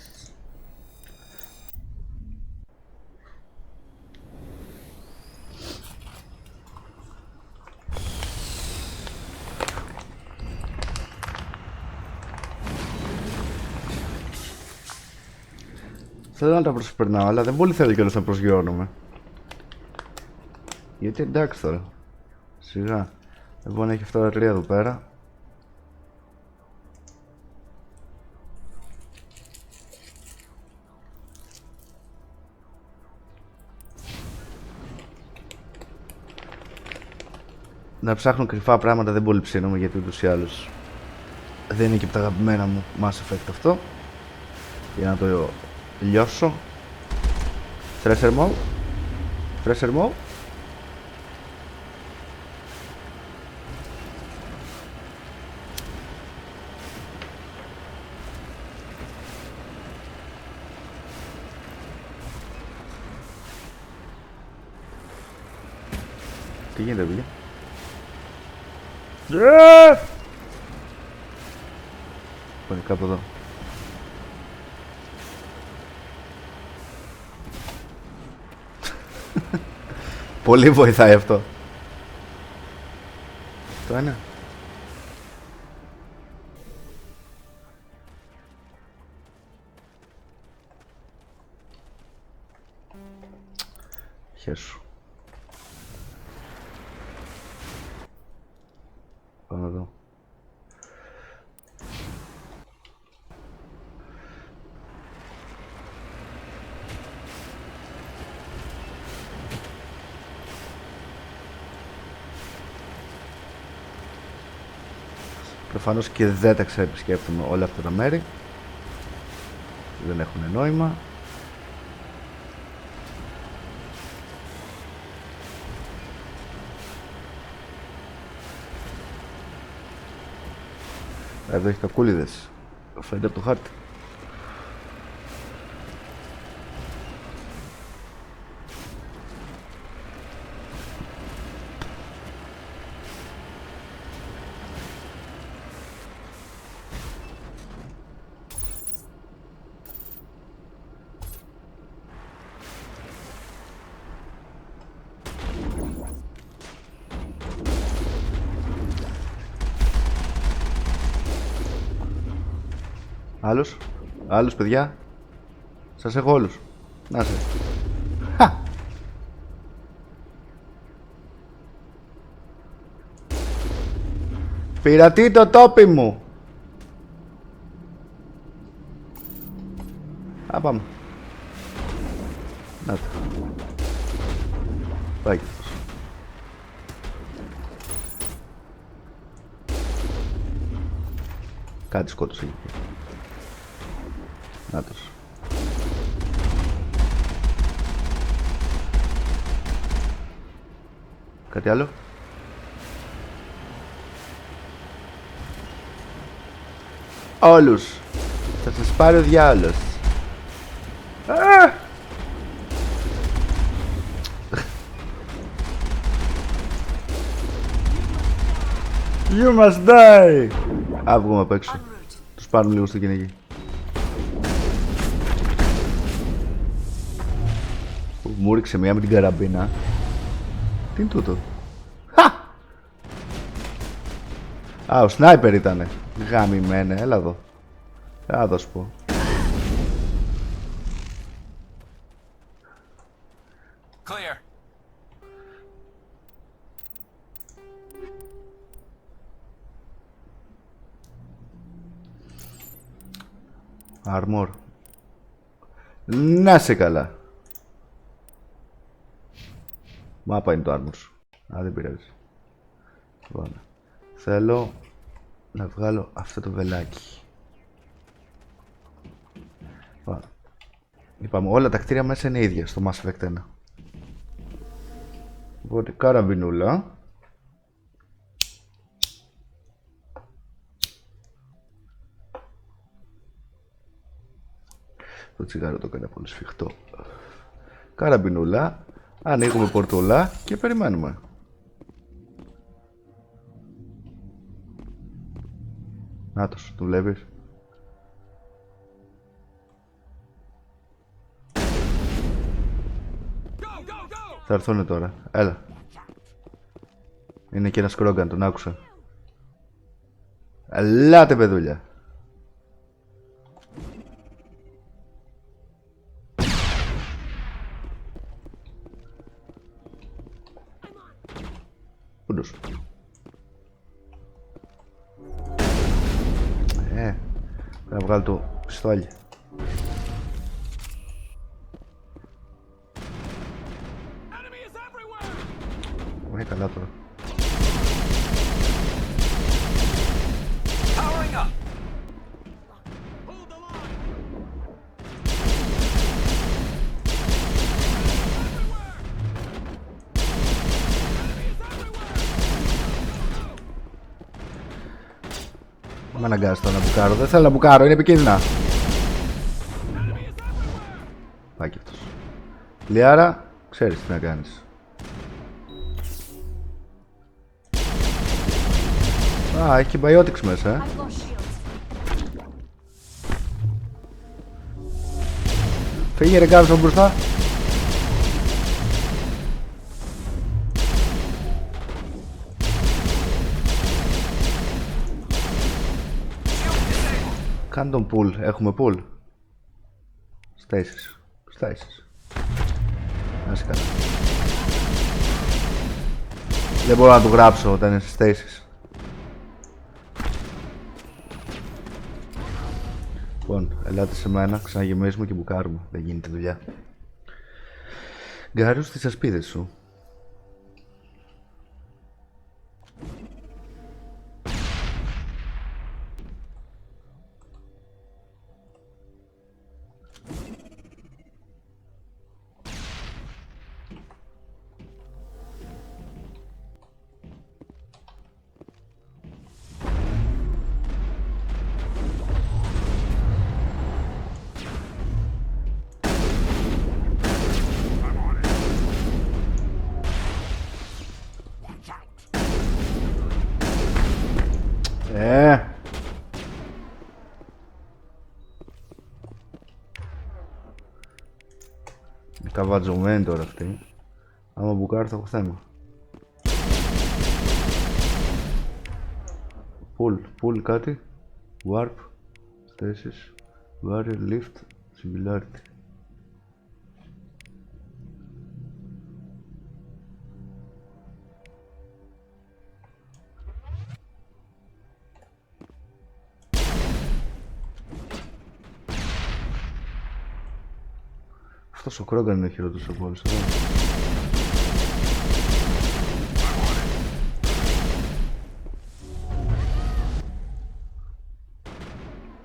Θέλω να τα προσπερνάω, αλλά δεν πολύ θέλω κιόλας να προσγειώνομαι. Γιατί εντάξει τώρα. Σιγά. Λοιπόν, έχει αυτά τα τρία εδώ πέρα. Να ψάχνω κρυφά πράγματα δεν πολύ ψήνομαι, γιατί ούτως ή άλλως δεν είναι και από τα αγαπημένα μου Mass Effect αυτό. Για να το λιώσω. Thresher mode. Thresher mode. Τι γίνεται, παιδιά? Πάνε κάπου εδώ. Πολύ βοηθάει αυτό. Το ένα. Χέσου. Πάμε εδώ. Προφανώς και δεν τα ξεπισκέπτουμε όλα αυτά τα μέρη. Δεν έχουν νόημα. Εδώ έχει κακούλιδες. Φαίνεται από το χάρτη. Άλλους παιδιά. Σας έχω όλους. Να σε. Χα! Πειρατεί το τόπι μου. Α, πάμε. Να το. Πάει και αυτός. Κάτι σκότωσε εκεί. Νάτος. Κάτι άλλο? Όλους. Θα σας πάρει ο διάολος. You must die. Α, βγούμε απ' έξω. Τους πάρουμε λίγο στο κυνηγή. Μου ρίξε μία με την καραμπίνα. Τι είναι τούτο? Α, ο σνάιπερ ήτανε. Γαμημένε, έλα εδώ. Θα δω σου πω. Clear. Armor. Να σε καλά. Μάπα είναι το armor σου. Α, δεν πειράζει. Λοιπόν, θέλω να βγάλω αυτό το βελάκι. Λοιπόν, είπαμε όλα τα κτίρια μέσα είναι ίδια στο Mass Effect 1. Οπότε καραμπινούλα. Το τσιγάρο το έκανε πολύ σφιχτό. Καραμπινούλα. Ανοίγουμε πορτούλα και περιμένουμε. Νάτος, το βλέπεις? Θα έρθουνε τώρα. Έλα. Είναι και ένα σκρόγκαν, τον άκουσα. Ελάτε παιδούλια. Να βγάλω το πιστόλι. Ωραία, καλά τώρα. Δεν με αναγκάζει τώρα να μπουκάρω. Δεν θέλω να μπουκάρω, είναι επικίνδυνα. Πάει και αυτός. Λιάρα, ξέρεις τι να κάνεις. Α, έχει και biotics μέσα, Φύγε ρε κάποιος μπροστά. Κάνε τον pull, έχουμε pull. Stasis. Να είσαι καλά. Δεν μπορώ να του γράψω όταν είναι σε stasis. Λοιπόν, ελάτε σε μένα, ξαναγεμίσουμε και μπουκάρουμε. Δεν γίνεται δουλειά. Γκάριο στις ασπίδες σου. Τα βατζωμένη τώρα αυτή. Άμα μπουκάρω θα έχω θέμα. Pull κάτι. Warp. Stasis. Barrier, lift. Singularity. Αυτός ο Κρόγκαν είναι χειρότερος από όλους εδώ.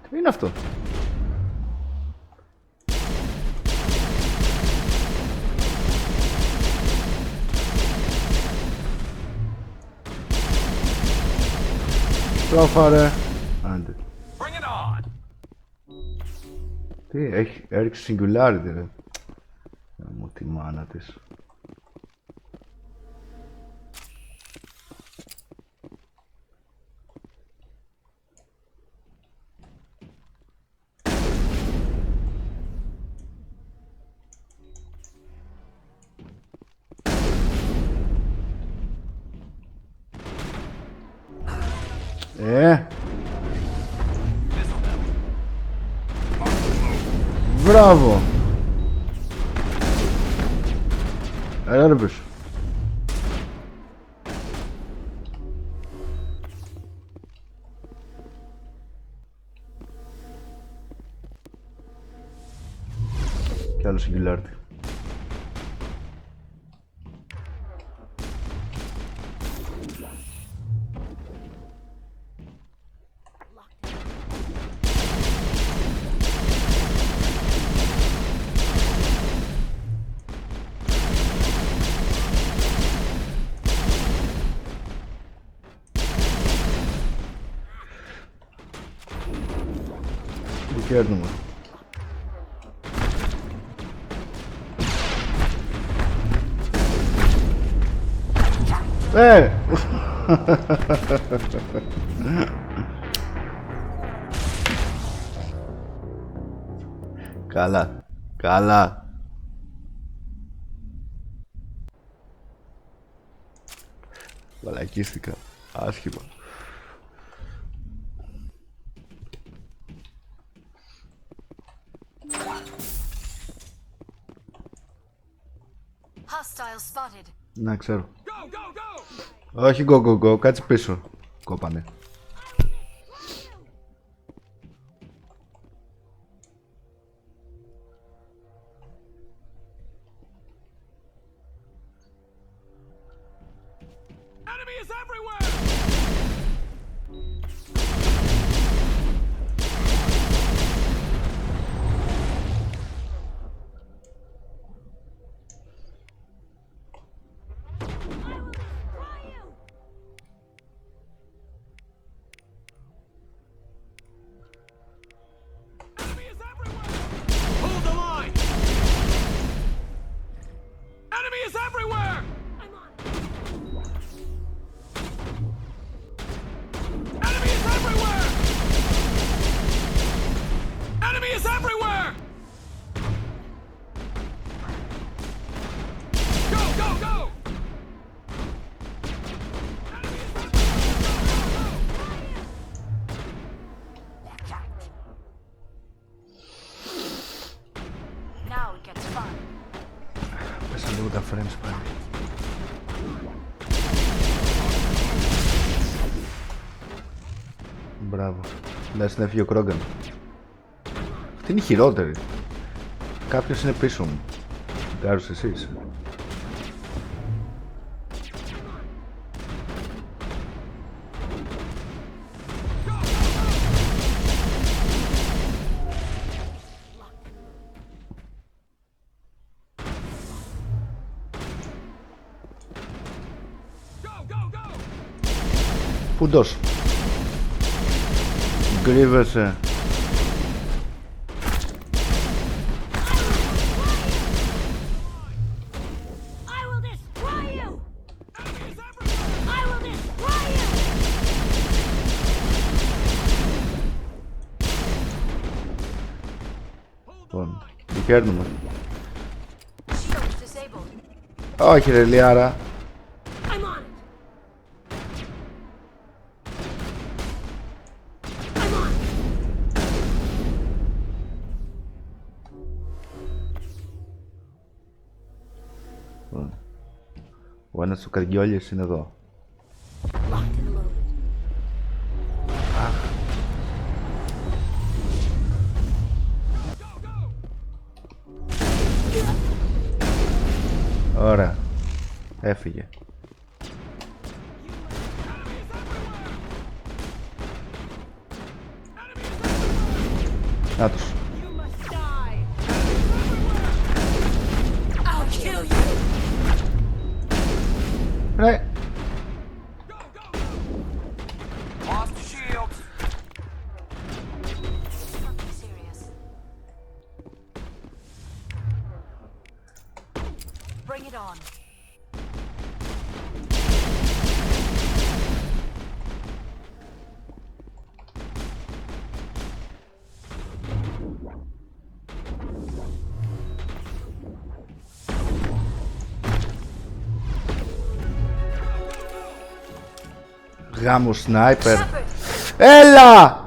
Τι είναι αυτό? Στράφαρε. Άντε. Τι, έχει έριξει singularity ρε. Μου τη μάνα της. Μπράβο. Έλα ρε πίσω. Κι άλλο singularity. Κέρνουμε. Καλά. Καλά. Βαλακίστηκα. Άσχημα. Να ξέρω. Όχι go, κάτσε πίσω. Κόπανε. frames πάλι. Μπράβο. Λες να έφυγε ο Κρόγκαν. Αυτή είναι η χειρότερη. Κάποιος είναι πίσω μου. Κάρους εσείς. Πούντος. Γκρίβεσαι. Λοιπόν, δικαίρνουμε. Όχι ρε Λιάρα. Ο ένας του καρδιόλιες είναι εδώ. Ωραία. Έφυγε. Να τους. Ναι. Bring it on. Γάμο σνάιπερ. Έλα!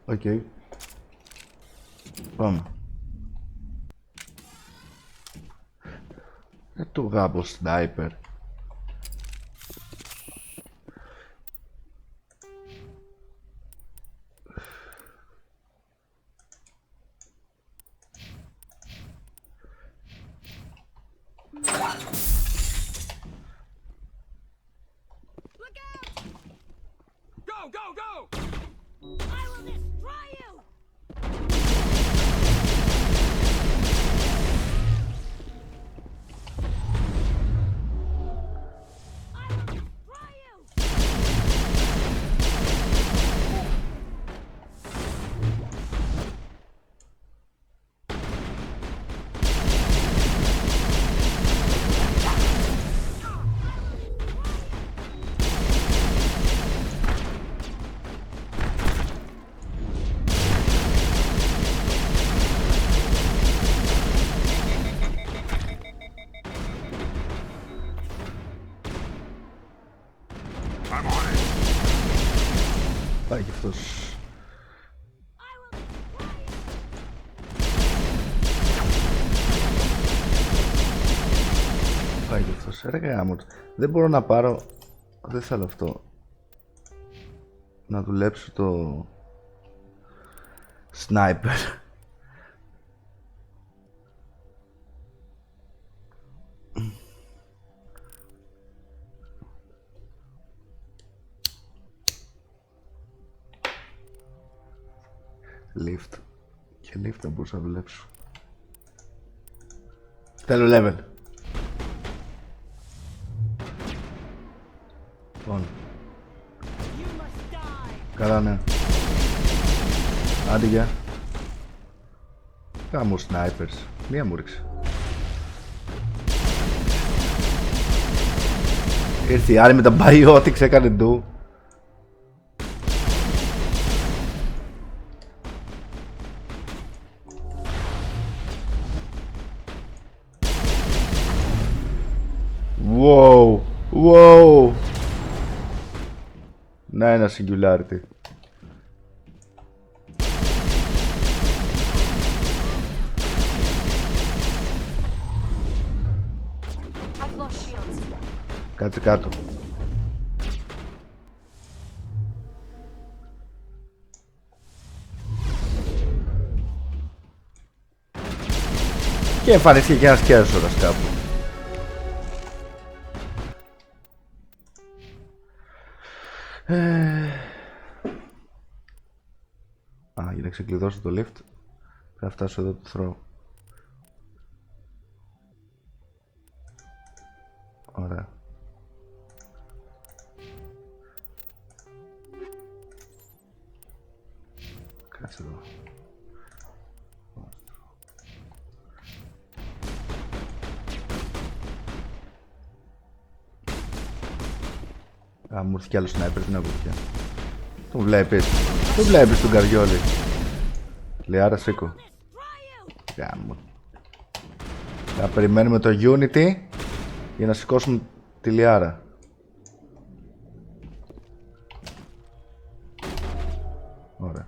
Οκ. Πάμε. Το γάμο σνάιπερ. Πάει κι αυτός. Πάει κι αυτός. Ρε γάμο. Δεν μπορώ να πάρω. Δεν θέλω αυτό. Να δουλέψω το σνάιπερ. Lift. Και lift θα μπορούσα να δουλέψω. Θέλω level. Λοιπόν. Καλά ναι. Άντε γεια. Κάμω snipers. Μία μου ρίξε. Ήρθε η άλλη με τα biotics, έκανε ντου. Wow. Wow. Να ένα singularity. Κάτσε κάτω. Και εμφανίστηκε και ένας κέρσορας κάπου. Για να ξεκλειδώσω το lift πρέπει να φτάσω εδώ το throw. Ωραία. Κάτσε εδώ. Μου ήρθε κι άλλο σνάιπερ, την αγούθια. Τον βλέπεις. Τον βλέπεις τον καριόλι. Λιάρα σήκω. Γάμο. Θα περιμένουμε το Unity για να σηκώσουμε τη Λιάρα. Ωραία.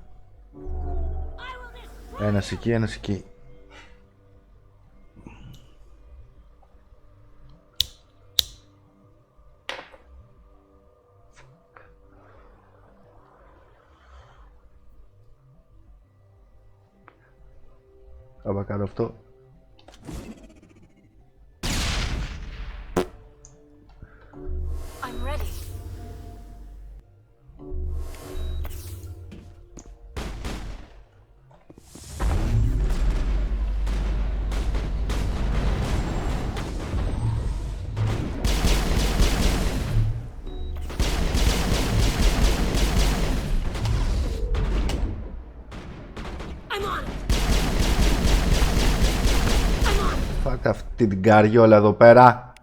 Ένας εκεί, ένας εκεί. Θα κάνω αυτό. I'm ready. Φάκ αυτή την καριόλα εδώ πέρα.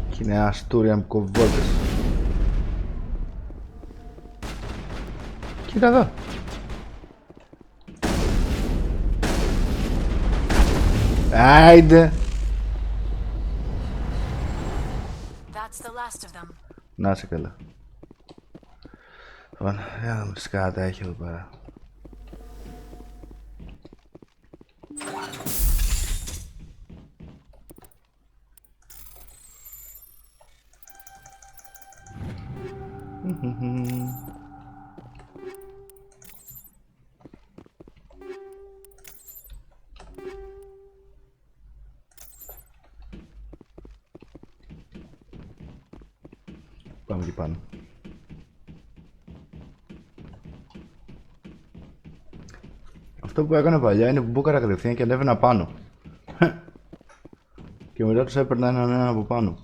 Και είναι αστούρια μου κοβότες. Κοίτα εδώ. Άιντε. Να είσαι καλά. Λοιπόν, για να δούμε σκάτα έχει εδώ πέρα. Πάμε εκεί πάνω. Αυτό που έκανα παλιά είναι που μπούκαρα κατευθείαν και ανέβαινα πάνω. Και μετά τους έπαιρνα έναν από πάνω.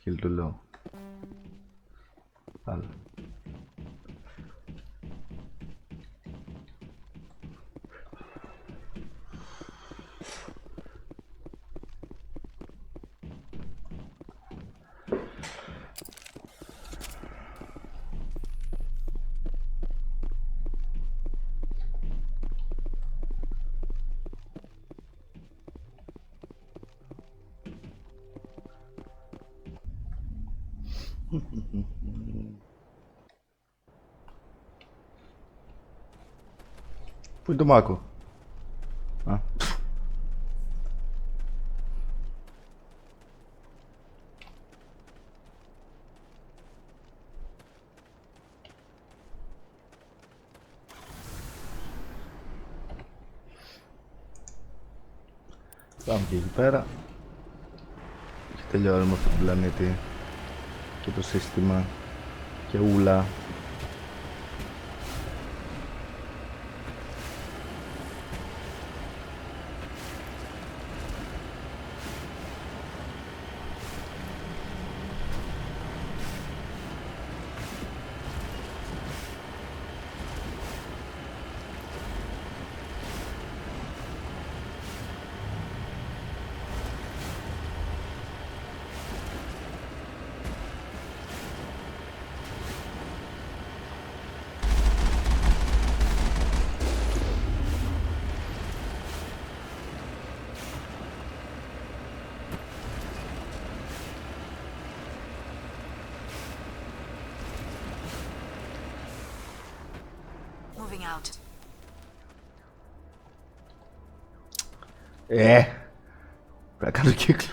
Skill too low. Άλλο. Πού είναι το μάκο? Α. Πάμε και εκεί πέρα. Και τελειώνουμε αυτόν τον πλανήτη και το σύστημα και ούλα. Moving out. Πρέπει να κάνω κύκλο.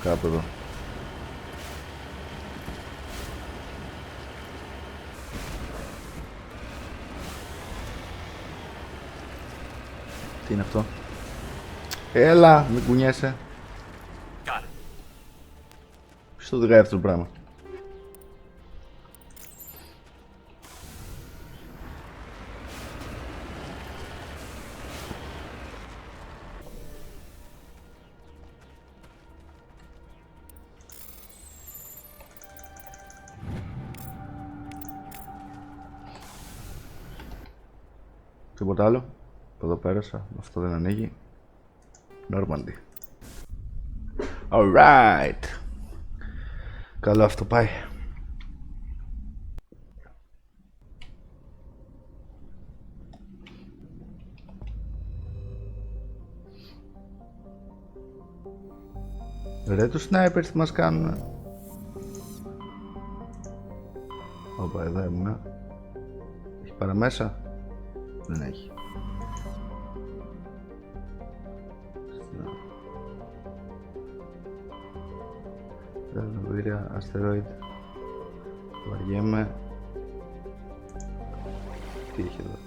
Κάπου εδώ. Τι είναι αυτό? Έλα, μην κουνιέσαι. Ποιος το οδηγάει αυτό το πράγμα? Τίποτα άλλο. Εδώ πέρασα. Αυτό δεν ανοίγει. Normandy. Alright. Καλό αυτό πάει. Ρε τους snipers τι μας κάνουνε. Όπα, εδώ ήμουνα. Έχει παραμέσα? Δεν έχει. Βίρια, αστεροειδή. Βαριέμαι. Τι έχει εδώ?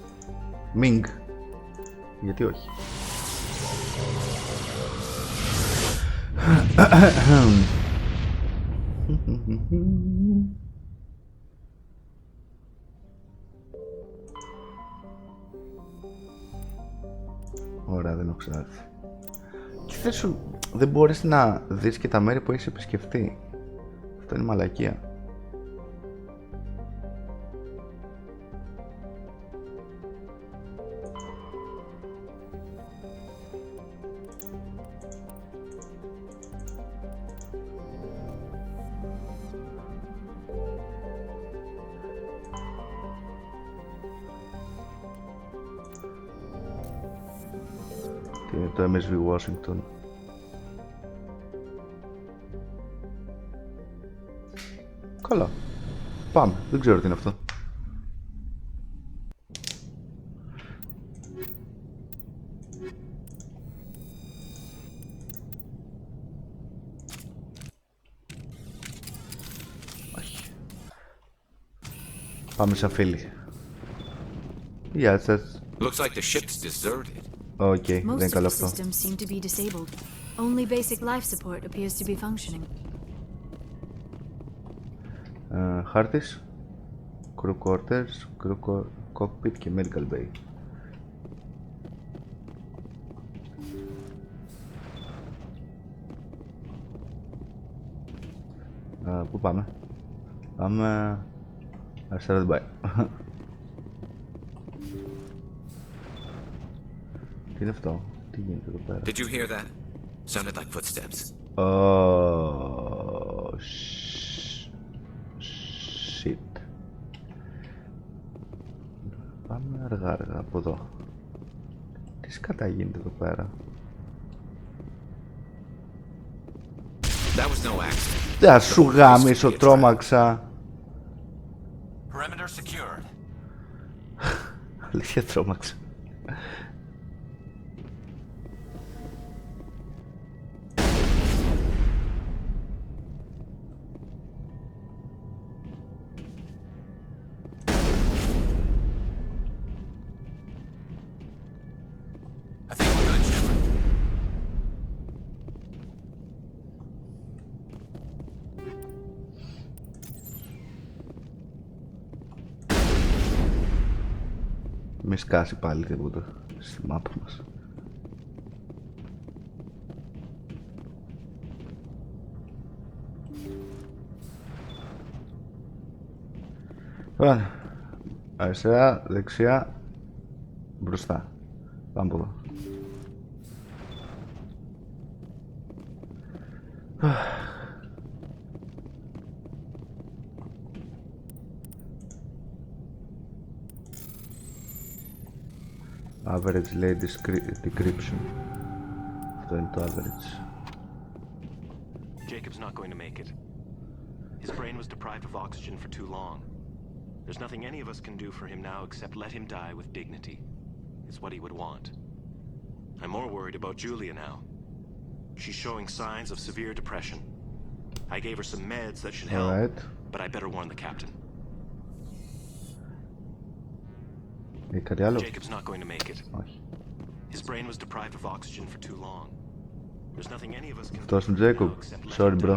Μινγκ. Γιατί όχι? Ωραία, δεν έχω ξανάρθει. Και θες σου, δεν μπορείς να δεις και τα μέρη που έχεις επισκεφτεί. Αυτό είναι μαλακία. Τι είναι το MSV Washington? Καλά. Πάμε. Δεν ξέρω τι είναι αυτό. Όχι. Πάμε σαν φίλοι. Γεια σας. Looks like the ship's deserted. Οκ, δεν είναι καλό αυτό. Most of the systems seem to be disabled. Only basic life support appears to be functioning. Χάρτης, crew quarters, crew cockpit και medical bay. Πού πάμε? Πάμε αριστερά δεν πάει. Τι είναι αυτό? Τι γίνεται εδώ πέρα? Did you hear that? Sounded like footsteps. Oh, shit. Πάμε αργά αργά από εδώ. Τι σκατά γίνεται εδώ πέρα? That was no accident. Δεν σου γάμισο, τρόμαξα. Perimeter secured. Αλήθεια τρόμαξα. Μη σκάσει πάλι τίποτα στη μάπα μας. Ωραία. Αριστερά, δεξιά, μπροστά. Πάμε από εδώ. Average λέει decryption. Αυτό είναι το average. Jacob's not going to make it. His brain was deprived of oxygen for too long. There's nothing any of us can do for him now except let him die with dignity. It's what he would want. I'm more worried about Julia now. She's showing signs of severe depression. I gave her some meds that should help, but I better warn the captain. Jacob's not going to make it. His brain was deprived of oxygen for too long. There's nothing any of us can do Jacob. Sorry, bro.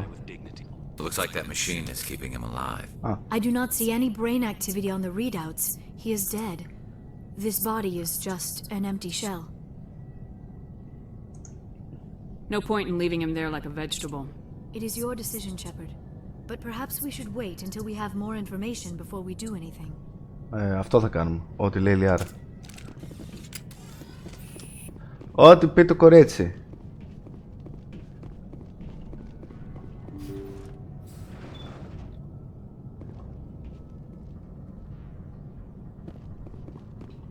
Looks like that machine is keeping him alive. I do not see any brain activity on the readouts. He is dead. This body is just an empty shell. No point in leaving him there like a vegetable. It is your decision, Shepard. But perhaps we should wait until we have more information before we do anything. Αυτό θα κάνουμε. Ό,τι λέει η Λιάρα. Ό,τι πει το κορίτσι.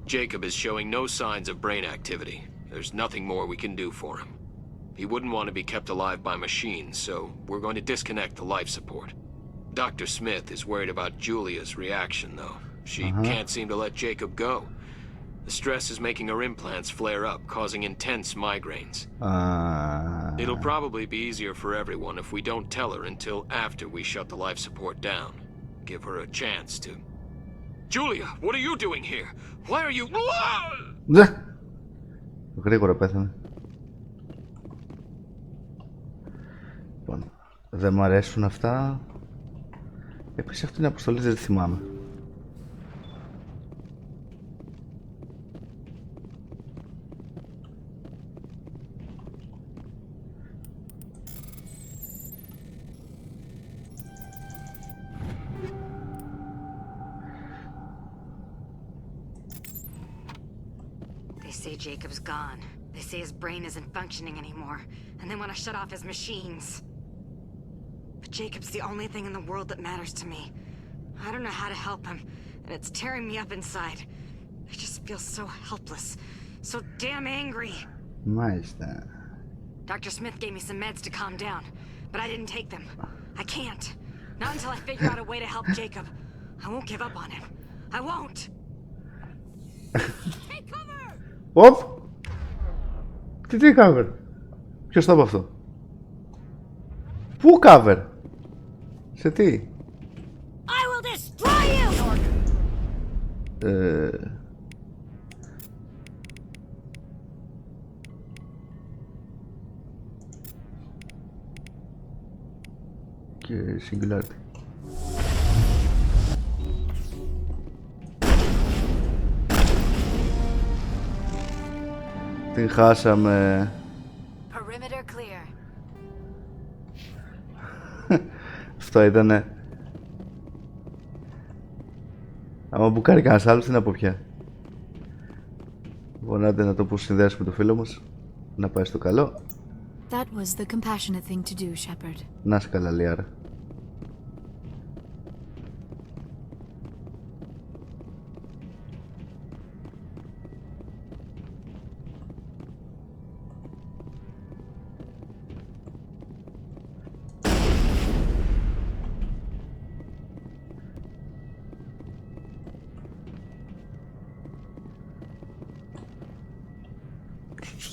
Jacob is showing no signs of brain activity. There's nothing more we can do for him. He wouldn't want to be kept alive by machines, so we're going to disconnect the life support. Dr. Smith is worried about Julia's reaction, though. She can't seem to let Jacob go. The stress is making her implants flare up, causing intense migraines. It'll probably be easier for everyone if we don't tell her until after we shut the life support down. Give her a chance to... Julia, what are you doing here? Why are you... Γρήγορα πέθανε. Λοιπόν, δεν μου αρέσουν αυτά. Επίσης αυτή είναι αποστολή, δεν θυμάμαι. Jacob's gone. They say his brain isn't functioning anymore, and they want to shut off his machines. But Jacob's the only thing in the world that matters to me. I don't know how to help him, and it's tearing me up inside. I just feel so helpless, so damn angry. Μάλιστα. Dr. Smith gave me some meds to calm down, but I didn't take them. I can't. Not until I figure out a way to help Jacob. I won't give up on him. I won't. Take cover! Οπ! Τι cover? Ποιος θα από αυτό? Πού cover? Σε τι? I will destroy you! Και singularity. Την χάσαμε. Perimeter clear. Αυτό ήτανε. Άμα μπουκάρει κανένας άλλος, τι να πω πια. Λοιπόν, άντε να το πω συνδέσουμε το φίλο μας. Να πάει στο καλό. That was the compassionate thing to do, Shepard. Να σε καλά, Λιάρα.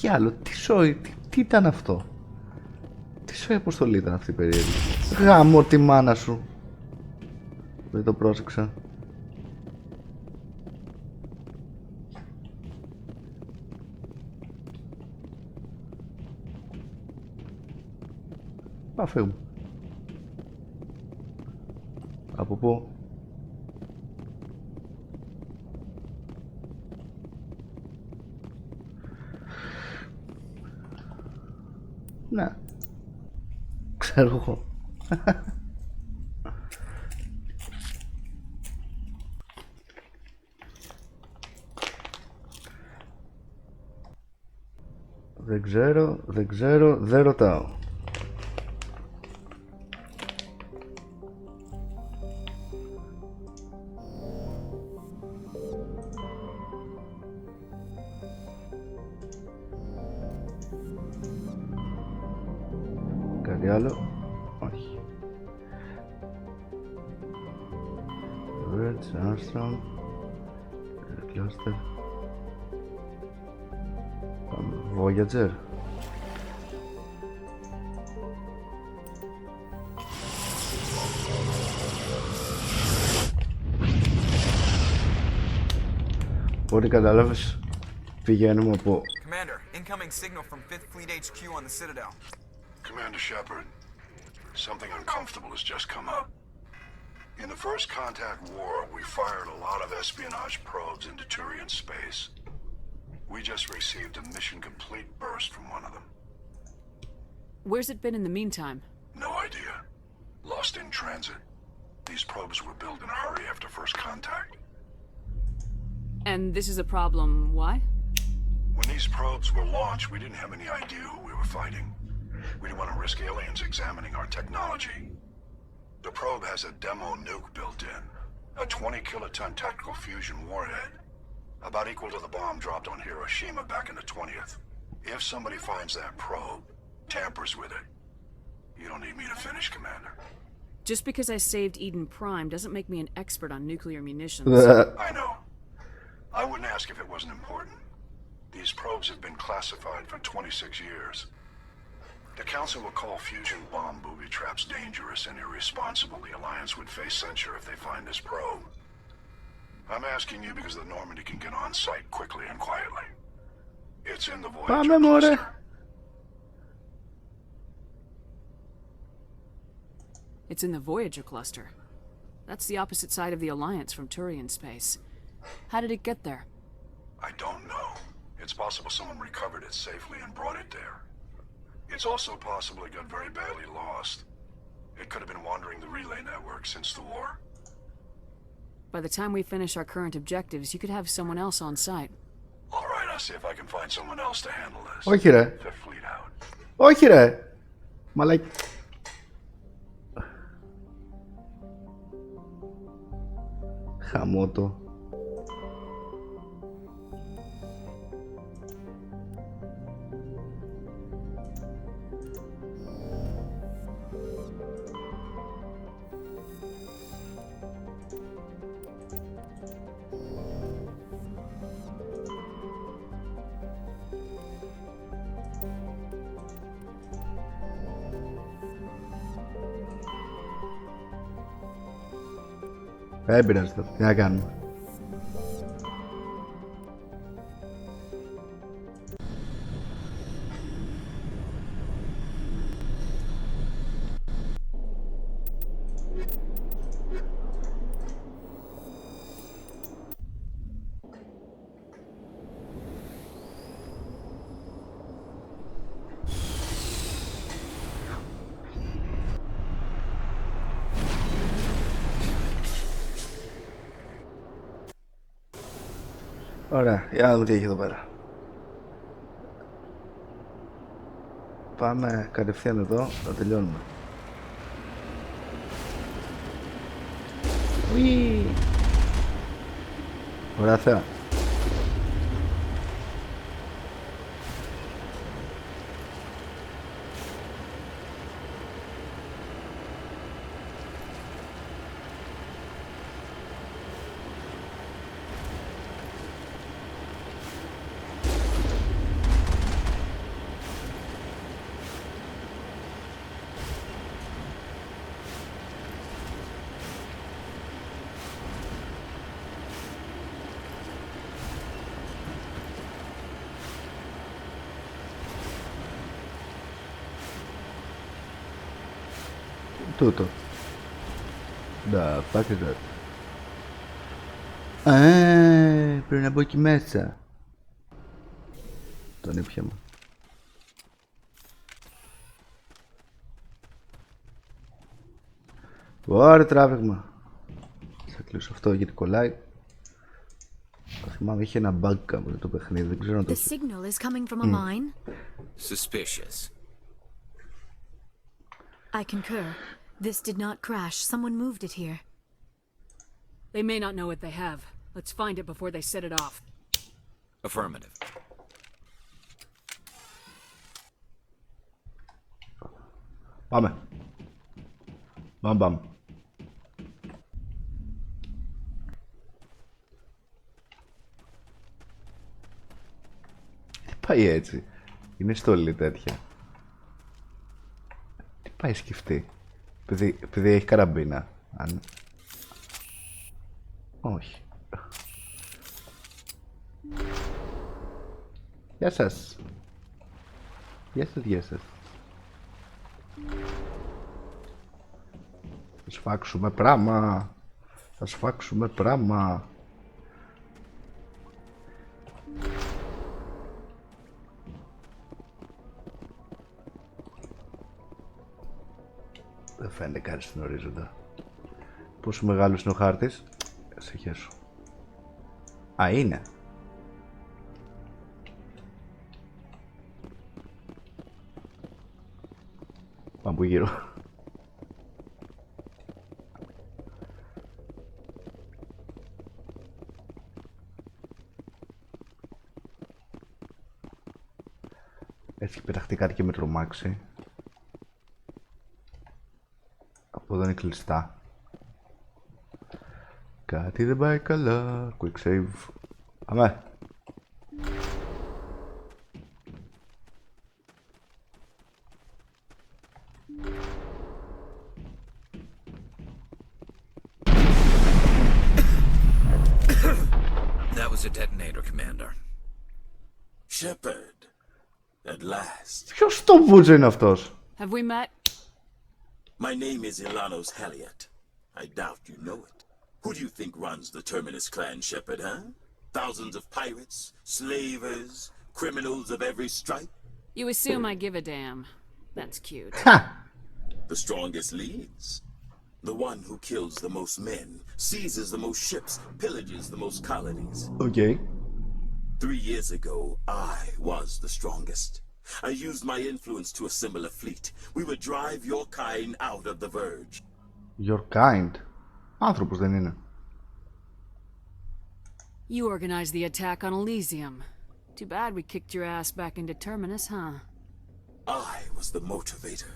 τι άλλο, τι σόι, τι ήταν αυτό. Τι σόι αποστολή ήταν αυτή η περίεργη. Γάμω τη μάνα σου. Δεν το πρόσεξα. Πάμε φύγουμε. Από πού? Ναι. Ξέρω εγώ. Δεν ξέρω, δεν ρωτάω. Κάτι άλλο? Όχι. Reds, Armstrong, Cluster. Voyager. Ό,τι κατάλαβες, πηγαίνουμε από... Commander, incoming signal from 5th Fleet HQ on the Citadel. Commander Shepard, something uncomfortable has just come up. In the First Contact War, we fired a lot of espionage probes into Turian space. We just received a mission complete burst from one of them. Where's it been in the meantime? No idea. Lost in transit. These probes were built in a hurry after First Contact. And this is a problem, why? When these probes were launched, we didn't have any idea who we were fighting. We didn't want to risk aliens examining our technology. The probe has a demo nuke built in. A 20-kiloton tactical fusion warhead. About equal to the bomb dropped on Hiroshima back in the 20th. If somebody finds that probe, tampers with it, you don't need me to finish, Commander. Just because I saved Eden Prime doesn't make me an expert on nuclear munitions. I know. I wouldn't ask if it wasn't important. These probes have been classified for 26 years. The Council will call fusion bomb booby traps dangerous and irresponsible. The Alliance would face censure if they find this probe. I'm asking you because the Normandy can get on site quickly and quietly. It's in the Voyager cluster. It's in the Voyager cluster. That's the opposite side of the Alliance from Turian space. How did it get there? I don't know. It's possible someone recovered it safely and brought it there. It's also possible it got very badly lost. It could have been wandering the relay network since the war. By the time we finish our current objectives, you could have someone else on site. All right, I'll see if I can find someone else to handle this. Όχι ρε. Fifth Fleet out. Όχι ρε. Μαλάκι. Χαμότο. Δεν πειράζει τώρα. Τι να κάνουμε. Ωραία, για να δούμε τι έχει εδώ πέρα. Πάμε κατευθείαν εδώ, θα τελειώνουμε. Ουί! Ωραία θέα. Τούτο. The fuck is that? Πρέπει να μπω εκεί μέσα. Τον ήπιαμε. Ωραία τράβηγμα. Θα κλείσω αυτό γιατί κολλάει. Θυμάμαι είχε ένα bug κάποτε το παιχνίδι, δεν ξέρω να το The signal is coming from a mine. Suspicious. I concur. This did not crash. Someone moved it here. They may not know what they have. Let's find it before they set it off. Affirmative. Πάμε. Μπαμ. Τι πάει έτσι? Είναι στολή τέτοια. Τι πάει σκεφτεί? Επειδή έχει καραμπίνα. Αν... Όχι. Γεια σας. Γεια σας. Θα σφάξουμε πράγμα. Δεν φαίνεται κάτι στην ορίζοντα. Πόσο μεγάλος είναι ο χάρτης? Σε χέσω. Α, είναι. Πάμε που γύρω. Έχει πεταχτεί κάτι και με τρομάξει. Από εδώ είναι κλειστά. Κάτι δεν πάει καλά. Quick save. Αμέ. That was a detonator, Commander. Shepard, at last. Ποιος το βούτζο είναι αυτός? Have we met? My name is Ilanos Heliot. I doubt you know it. Who do you think runs the Terminus clan, Shepard, huh? Thousands of pirates, slavers, criminals of every stripe? You assume I give a damn. That's cute. The strongest leads. The one who kills the most men, seizes the most ships, pillages the most colonies. Okay. 3 years ago, I was the strongest. I used my influence to assemble a fleet. We would drive your kind out of the Verge. Your kind? Άνθρωπος δεν είναι. You organized the attack on Elysium. Too bad we kicked your ass back into Terminus, huh? I was the motivator,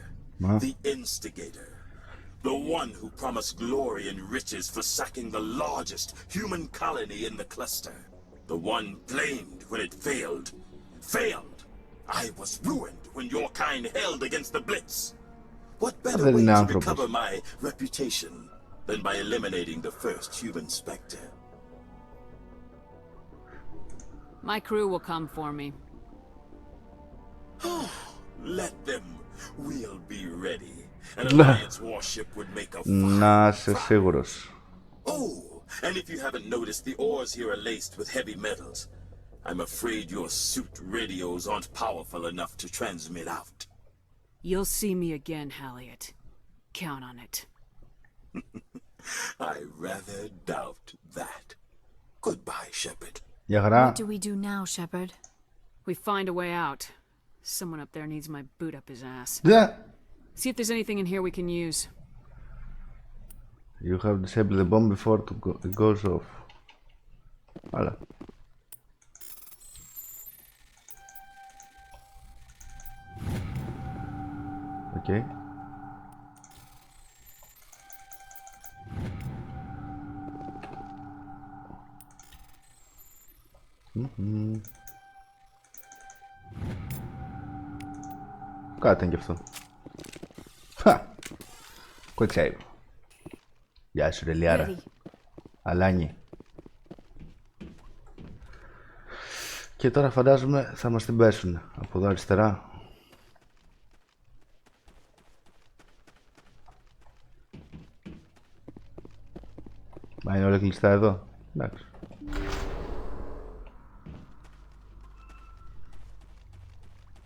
the instigator, the one who promised glory and riches for sacking the largest human colony in the cluster. The one blamed when it failed. Failed! I was ruined when your kind held against the Blitz. What better way to recover my reputation than by eliminating the first human spectre? My crew will come for me. Let them. We'll be ready. An Alliance warship would make a Να είσαι σίγουρος. Oh, and if you haven't noticed, the ores here are laced with heavy metals. I'm afraid your suit radios aren't powerful enough to transmit out. You'll see me again, Heliot. Count on it. I rather doubt that. Goodbye, Shepard. What do we do now, Shepard? We find a way out. Someone up there needs my boot up his ass. Yeah. See if there's anything in here we can use. You have disabled the bomb before it goes off. Άλλα. Okay. Κάτι είναι κι αυτό. Quick save. Γεια σου ρε Λιάρα. Αλάνι. Και τώρα φαντάζομαι θα μας την πέσουν από εδώ αριστερά. Μα είναι όλα κλειστά εδώ. Εντάξει.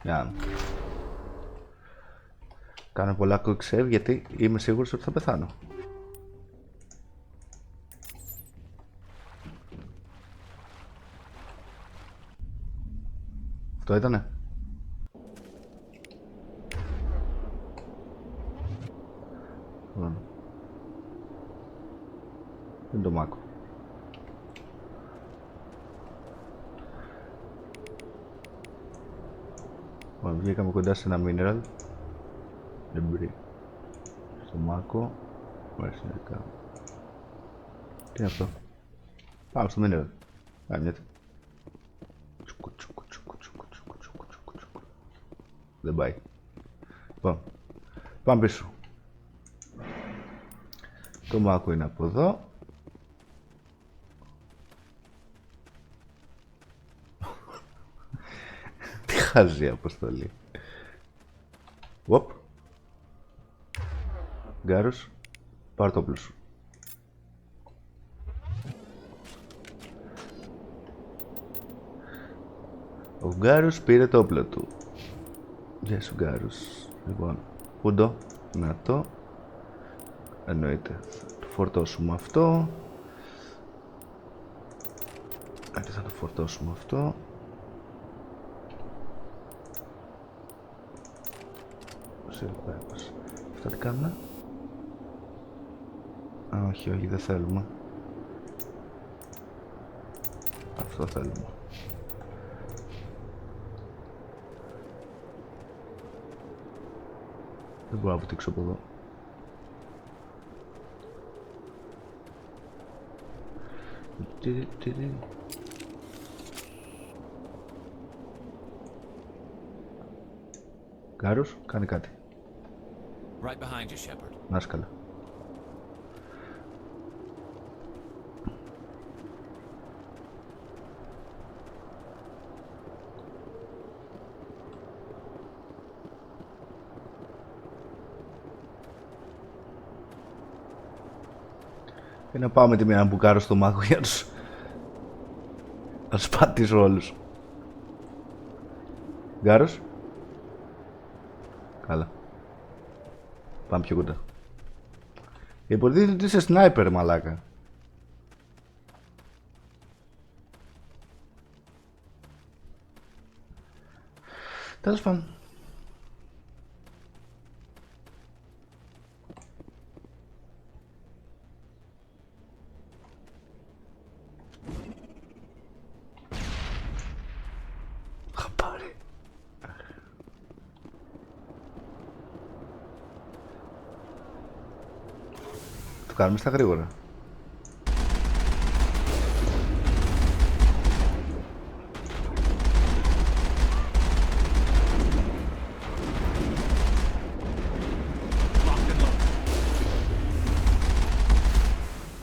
Για κάνω πολλά quick save γιατί είμαι σίγουρος ότι θα πεθάνω. Αυτό ήτανε. Είναι το μάκο. Βγήκαμε κοντά σε ένα mineral. Δεν μπορεί. Στο μάκο. Ωραία συνεργά. Τι είναι αυτό? Πάμε στο mineral. Κάμιεται. Δεν πάει. Λοιπόν, πάμε πίσω. Το μάκο είναι από εδώ. Τι χαζή αποστολή. Οπ. Γκάρος, πάρ' το όπλο σου. Ο Γκάρος πήρε το όπλο του. Γεια σου Γκάρος. Λοιπόν, πούντο, να το. Εννοείται. Θα το φορτώσουμε αυτό. Άντε θα το φορτώσουμε αυτό. Αυτά τι κάνουμε? Όχι, όχι, δεν θέλουμε. Αυτό θέλουμε. Δεν μπορώ να βουτήξω από εδώ. Γκάρος, κάνει κάτι. Right behind you, Shepard. Να είσαι καλά. Και να πάω με τη μία να μπουκάρω στο μάγο για να τους πατήσω όλους. Γκάρος. Καλά. Πάμε πιο κοντά. Υποτίθεται ότι είσαι σνάιπερ, μαλάκα. Τέλος πάντων. Χαπάρι. Το κάνουμε στα γρήγορα.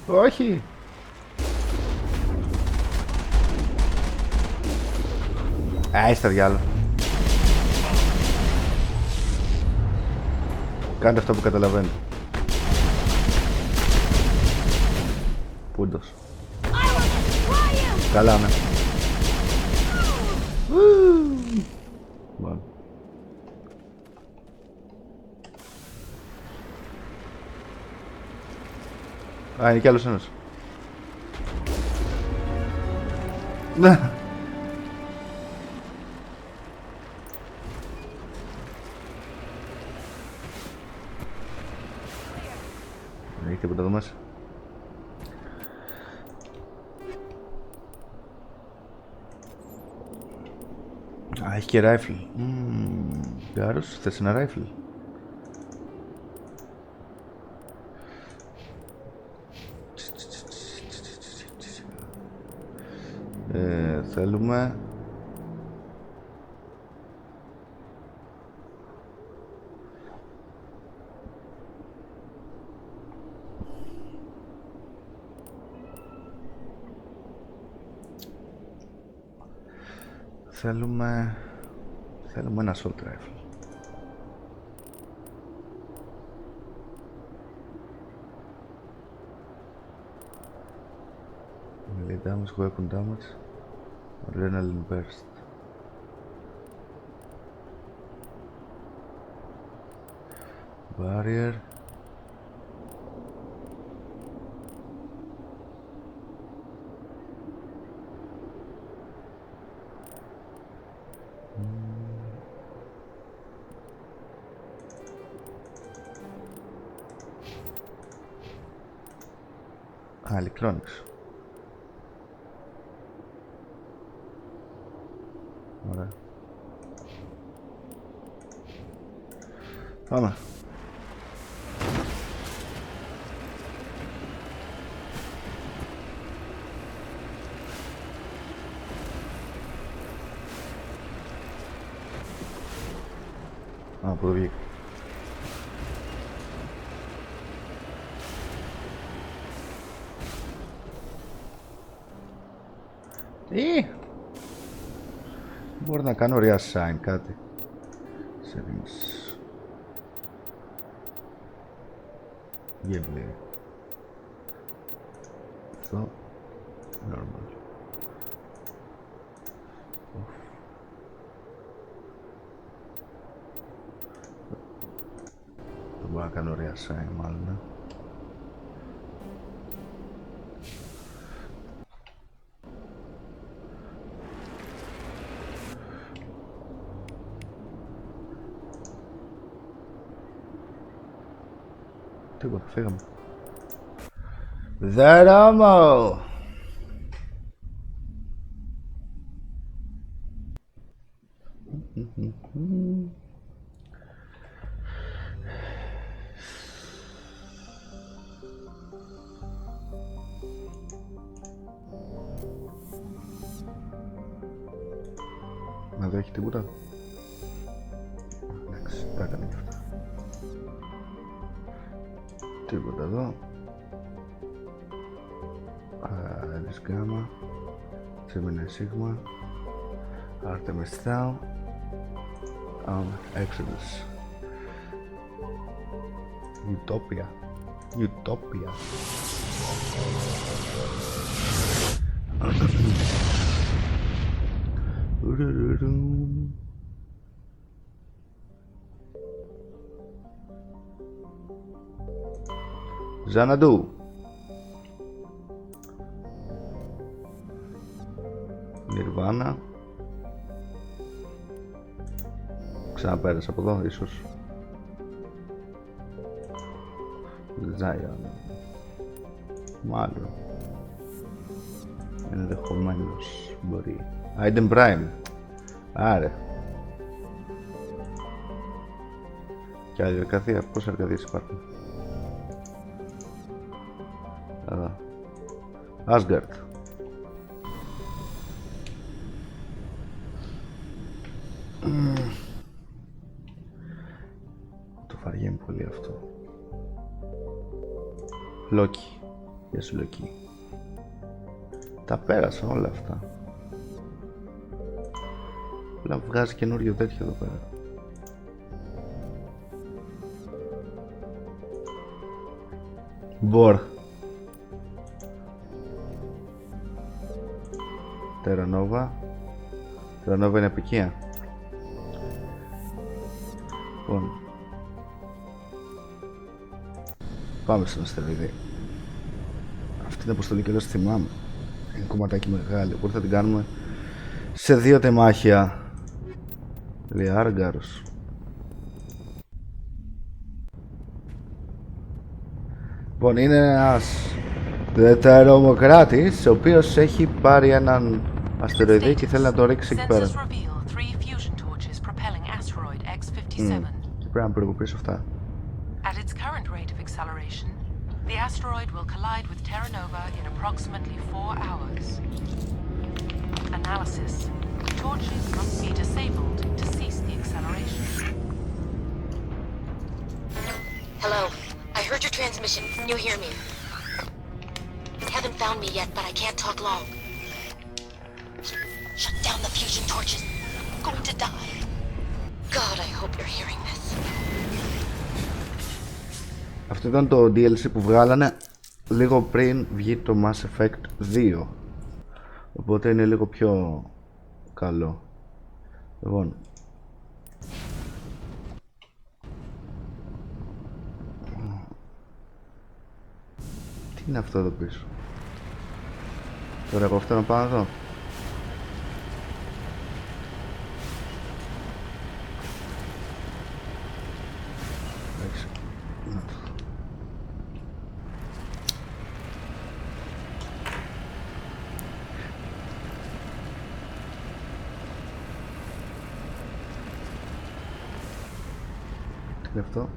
Όχι. Άιστα διάλο. Κάντε αυτό που καταλαβαίνετε. Πούντος. Καλά, ναι. Bueno. Α, είναι κι άλλος ένας. Ναι. Δεν έχει τίποτα εδώ μέσα. Α, έχει και ράιφλ. Γκάρος, θες ένα ράιφλ? Θέλουμε... Θέλουμε ένα assault rifle. damage, weapon damage, adrenaline burst. Barrier. Electronics. Ωραία. Πάμε. Α, που βγήκε. Τι! Μπορώ να κάνω reassign κάτι. Settings. Gameplay. Αυτό. Normal. Δεν μπορώ να κάνω reassign μάλλον. Τίποτα, φύγαμε. Δερόμο! Δεν έχει τίποτα. Εντάξει, τα έκανε και αυτά. Τίποτα εδώ. Alice Gamma, Gemini Sigma, Artemis Thau, Exodus, Utopia. Utopia. Ζαναντού. Νιρβάνα. Ξαναπέρασα από εδώ, ίσως. Ζάιον. Μάλλον. Ενδεχομένως μπορεί. Aiden Prime. Άρε. Και άλλη εργασία. Πόσες εργασίες υπάρχουν? Εδώ. Asgard. Το βαριέμαι πολύ αυτό. Λόκι. Γεια σου Λόκι. Τα πέρασα όλα αυτά. Απλά βγάζει καινούριο τέτοιο εδώ πέρα. Μπορ. Τερανόβα. Τερανόβα είναι απικία. Λοιπόν. Πάμε στον αστεροειδή. Αυτή την αποστολή και εδώ θυμάμαι. Είναι κομματάκι μεγάλο. Οπότε θα την κάνουμε σε 2 τεμάχια. Διάργαρος. Λοιπόν, είναι ένας δευτερομοκράτης ο οποίος έχει πάρει έναν αστεροειδή και θέλει να το ρίξει εκεί πέρα. Και πρέπει να προειδοποιήσω αυτά. At its current rate of acceleration, the asteroid will collide with Terra Nova in approximately 4 hours. Analysis. Torches must be disabled to cease the acceleration. Hello. I heard your transmission. You hear me? Haven't found me yet, but I can't talk long. Shut down the fusion torches. I'm going to die. God, I hope you're hearing this. Αυτό ήταν το DLC που βγάλανε λίγο πριν βγει το Mass Effect 2. Οπότε είναι λίγο πιο καλό. Λοιπόν, τι είναι αυτό εδώ πίσω? Τώρα από αυτό να πάω εδώ. Εντάξει. Τι είναι αυτό?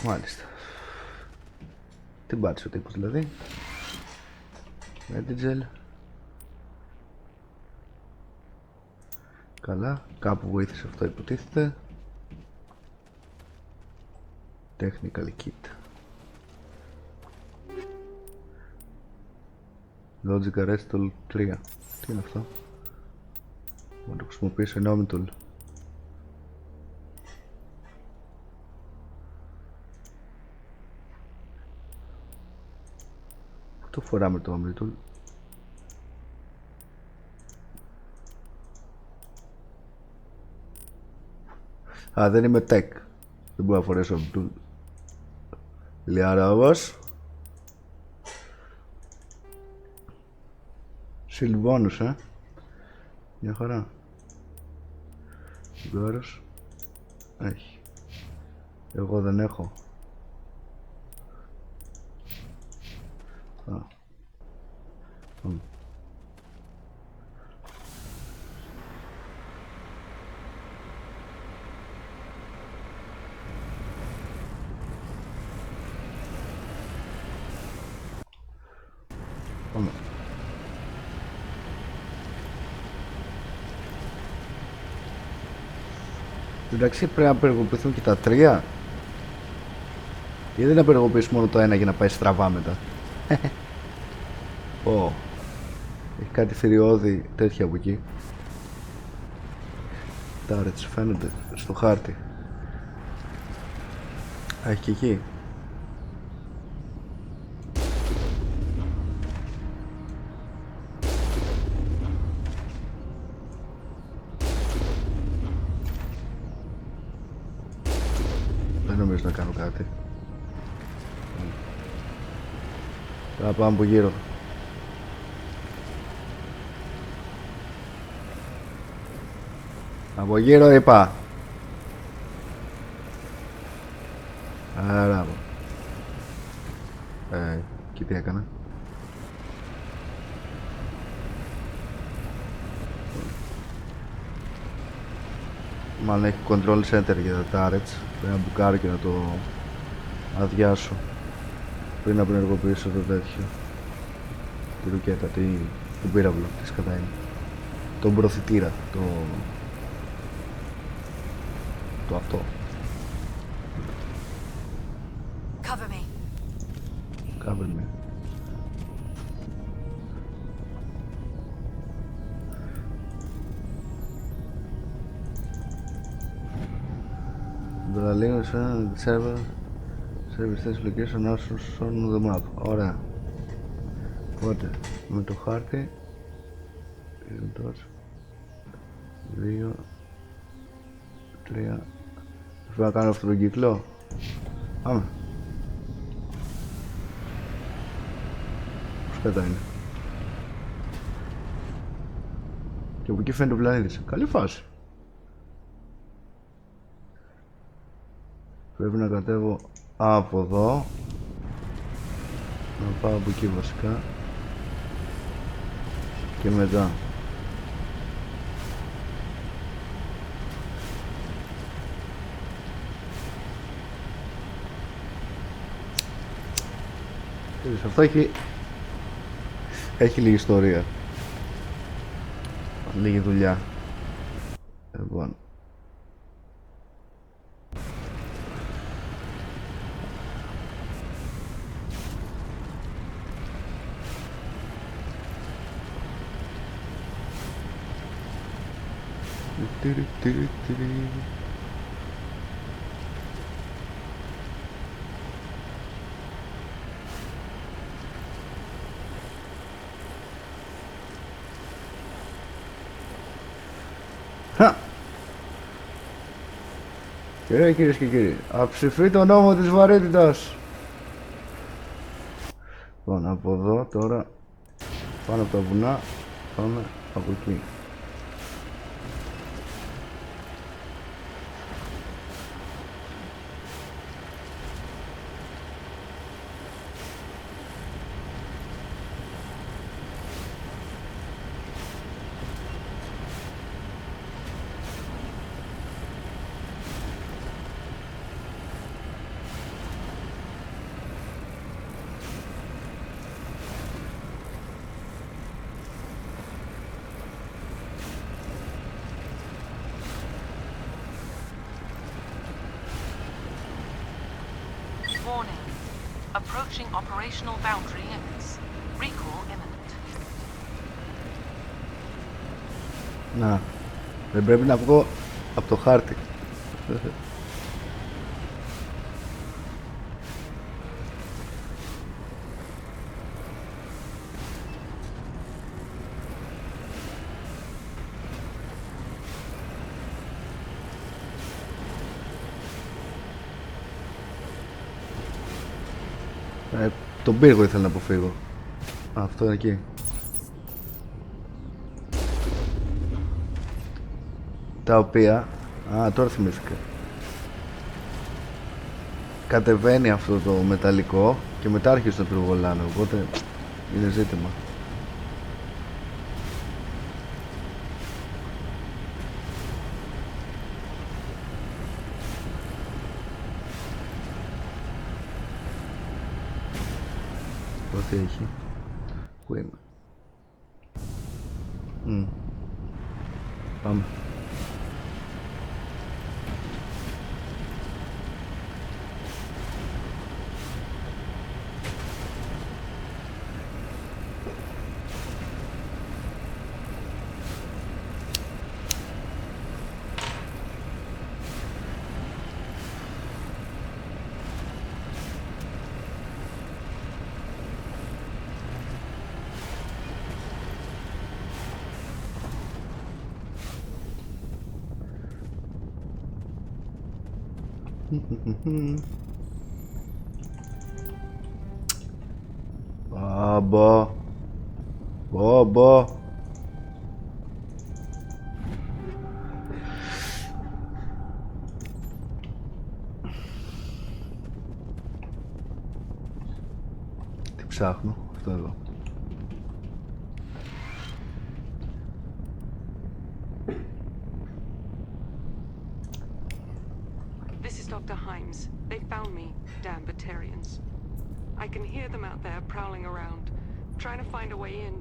Μάλιστα. Τι μπάτσε ο τύπος δηλαδή? Medigel. Καλά, κάπου βοήθησε αυτό υποτίθεται. Technical kit. Logic Arrest Tool 3. Τι είναι αυτό? Μπορώ να το χρησιμοποιήσω ενόμι tool. Πού το φοράμε το Omni tool? Α, δεν είμαι tech. Δεν μπορώ να φορέσω Omni tool. Λιάρα όμως. Shield bonus, μια χαρά. Τσιγάρος. Έχει. Εγώ δεν έχω. Α. Πάμε. Εντάξει, πρέπει να απεργοποιηθούν και τα τρία. Γιατί δεν απεργοποιήσει μόνο το ένα για να πάει στραβά μετά? Ω, έχει κάτι θηριώδη τέτοια από εκεί. Τάρετς φαίνονται στο χάρτη. Α, έχει και εκεί. Δεν νομίζω να κάνω κάτι. Θα πάμε από γύρω. Από γύρω είπα. Άρα. Και τι έκανα? Μάλλον έχει control center για τα turrets. Πρέπει να μπουκάρω και να το αδειάσω πριν να ενεργοποιήσω το τέτοιο. Τη ρουκέτα, τον πύραυλο, τι σκατά είναι. Τον προθυτήρα, το αυτό. Cover me. Cover me. Μπραλίνο σε ένα server service station location on the map. Ωραία. Οπότε με το χάρτη 2 3. Πρέπει να κάνω αυτόν τον κύκλο. Πάμε. Πώς κατά είναι? Και από εκεί φαίνεται ο πλανήτης. Καλή φάση. Πρέπει να κατέβω από εδώ. Να πάω από εκεί βασικά. Και μετά. Αυτό έχει λίγη ιστορία. Λίγη δουλειά. Λοιπόν. Κυρίες και κύριοι, αψηφί το νόμο της βαρύτητας. Λοιπόν, από εδώ τώρα, πάνω από τα βουνά, πάμε από εκεί. Warning. Approaching operational boundary limits. Recall imminent. Να, δεν πρέπει να βγω από το χάρτη. Τον πύργο ήθελα να αποφύγω. Αυτό είναι εκεί. Τα οποία... τώρα θυμήθηκα. Κατεβαίνει αυτό το μεταλλικό και μετά άρχισε να πυροβολάνε, οπότε είναι ζήτημα. Τι έχει. Πού είμαι. Πάμε. Μπαμπα. Μπαμπα. Τι ψάχνω, αυτό εδώ. Dr. Himes. They found me, damn Batarians. I can hear them out there prowling around, trying to find a way in.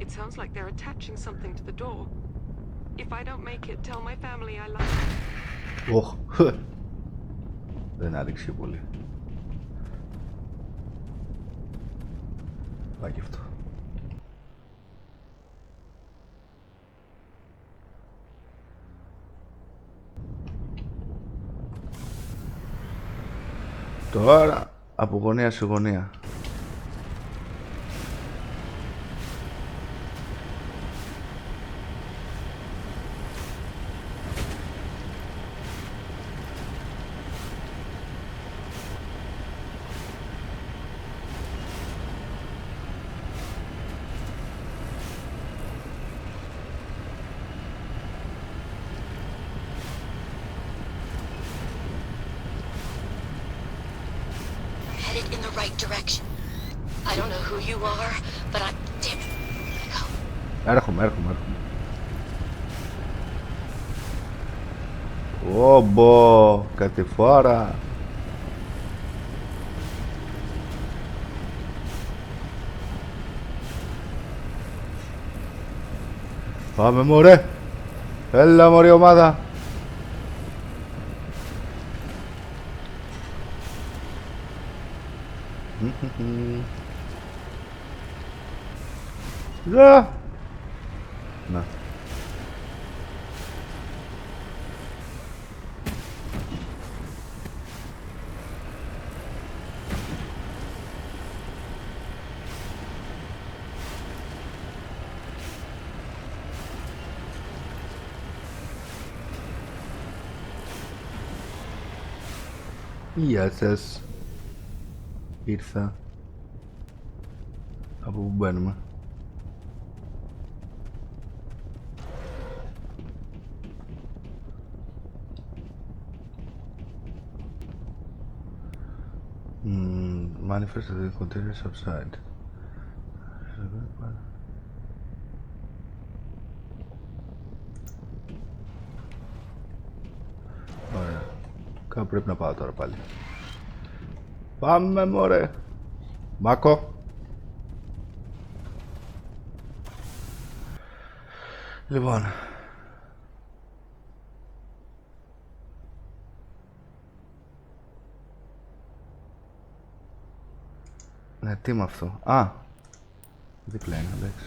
It sounds like they're attaching something to the door. If I don't make it, tell my family I love them. Δεν άδειξε πολύ. Πάει και αυτό. Τώρα από γωνία σε γωνία. In the right direction. I don't know who you are, but I'm... Damn it. Go. Έρχομαι. Όμπο, κατηφόρα. Πάμε μωρέ. Έλα μωρή ομάδα. Να. Γεια σας. Ήρθα. Από πού μπαίνουμε? Manifest the containers outside. Ωραία. Κάπου πρέπει να πάω τώρα πάλι. Πάμε μωρέ. Μάκο. Λοιπόν. Ναι, τι με αυτό? Α, δίπλα είναι, εντάξει.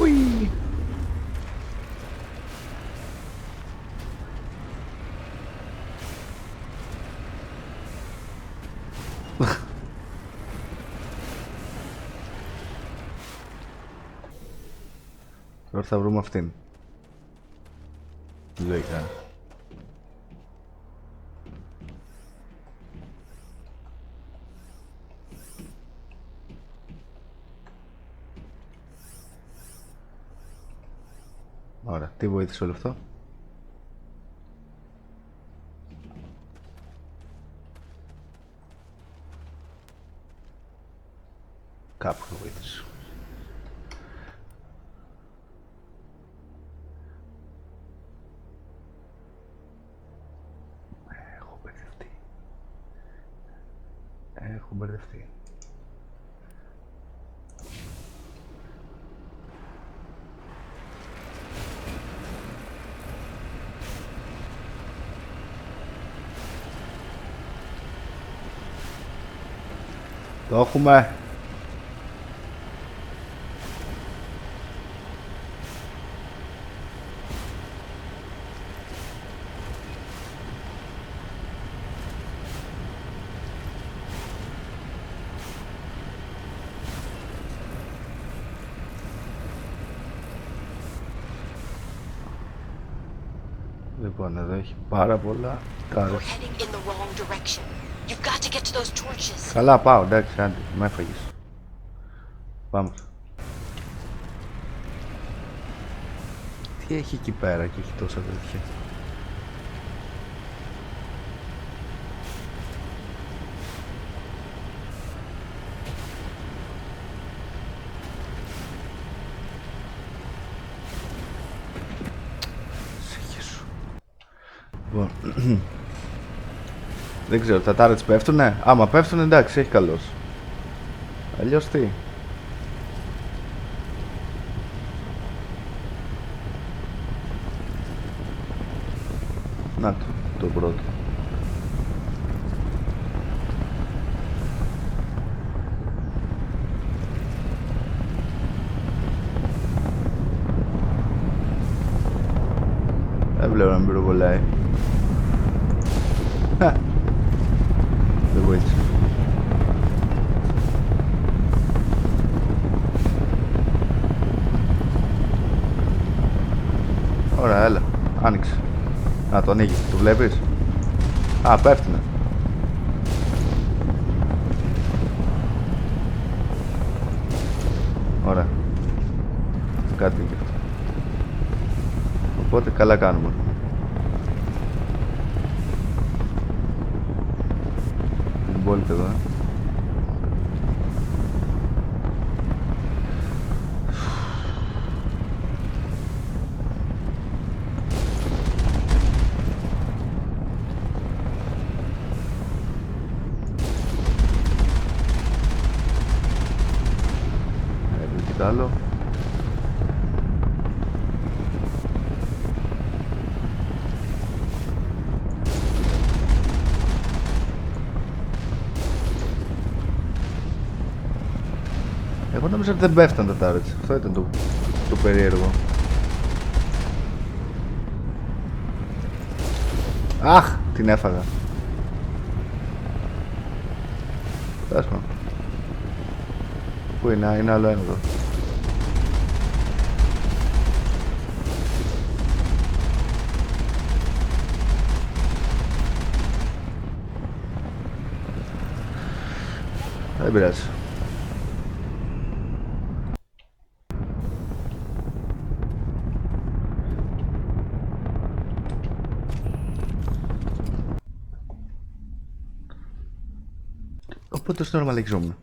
Ουί. Τώρα θα βρούμε αυτήν. Λογικά. Ωραία, τι βοήθησε όλο αυτό? Κάπου το βοήθησε. Έχω μπερδευτεί. Το έχουμε. Λοιπόν, εδώ έχει πάρα πολλά τάρες. Καλά πάω, εντάξει, άντε, με έφαγες. Πάμε. Τι έχει εκεί πέρα και έχει τόσα τέτοια? Δεν ξέρω, τα τάρετς πέφτουνε? Άμα πέφτουνε εντάξει, έχει καλός. Αλλιώς τι? Να το πρώτο. Δεν βλέπω να μην πυροβολάει. Δεν βοήθησε. Ωραία, έλα. Άνοιξε. Να το ανοίγει. Το βλέπεις? Α, πέφτουνε. Ωραία. Κάτι είναι αυτό. Οπότε καλά κάνουμε. Μπόλικο εδώ, Εδώ κι άλλο. Εγώ νόμιζα ότι δεν πέφταν τα τάρετς. Αυτό ήταν το περίεργο. Αχ, την έφαγα. Δάσμα. Πού είναι, είναι άλλο ένα εδώ. Δεν πειράζει. Οπότε στο νορμαλιζόμουν.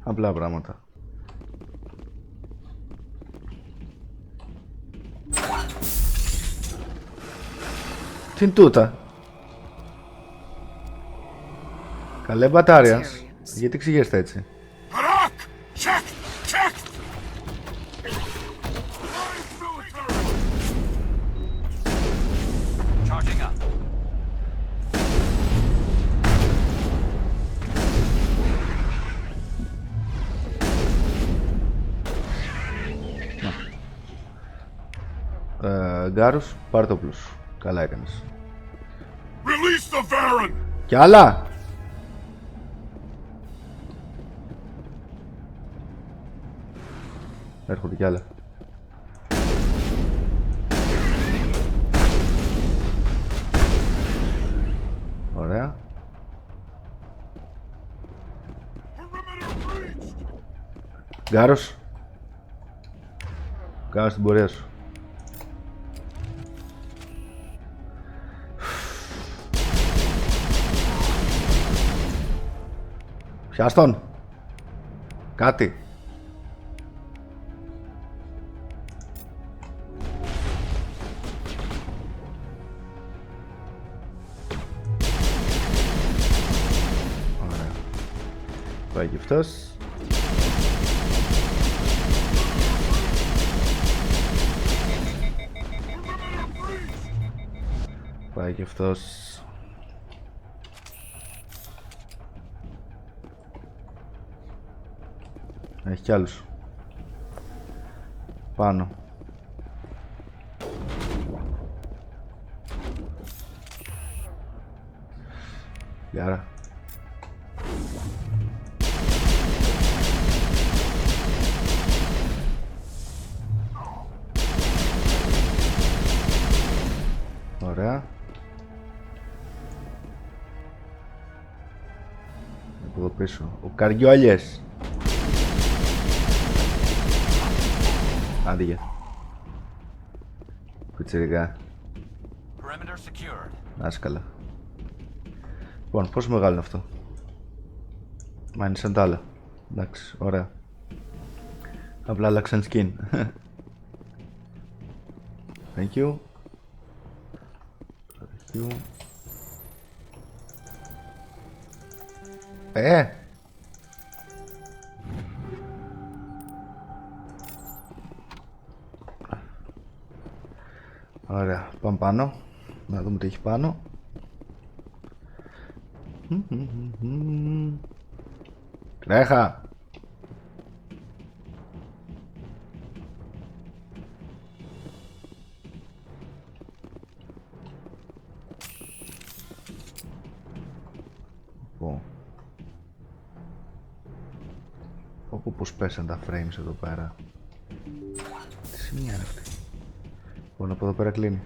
Απλά πράγματα. Τι είναι τούτα? Καλέ μπατάριας. Γιατί ξηγέστε έτσι? Γκάρους, πάρ' το πλούς. Καλά έκανες. Κι άλλα! Έρχονται κι άλλα. Ωραία. Γκάρος. Κάνε την πορεία σου. Πιάσ' τον. Κάτι. Ωραία. Πάει και αυτός. Πάει και αυτός. Έχει κι άλλους. Πάνω. Γιάρα. Ωραία. Από εδώ πίσω. Ο Καριόλιες. Άντιγε. Πιτσιρικά. Να είσαι καλά. Λοιπόν, πόσο μεγάλο είναι αυτό? Μα είναι σαν τα άλλα. Εντάξει, ωραία. Απλά άλλαξαν skin. Thank you. Thank you. Ωραία, πάμε πάνω. Να δούμε τι έχει πάνω. Τρέχα. Πώς πέσαν τα frames εδώ πέρα. Τι σημεία είναι αυτή? Λοιπόν, από εδώ πέρα κλείνει.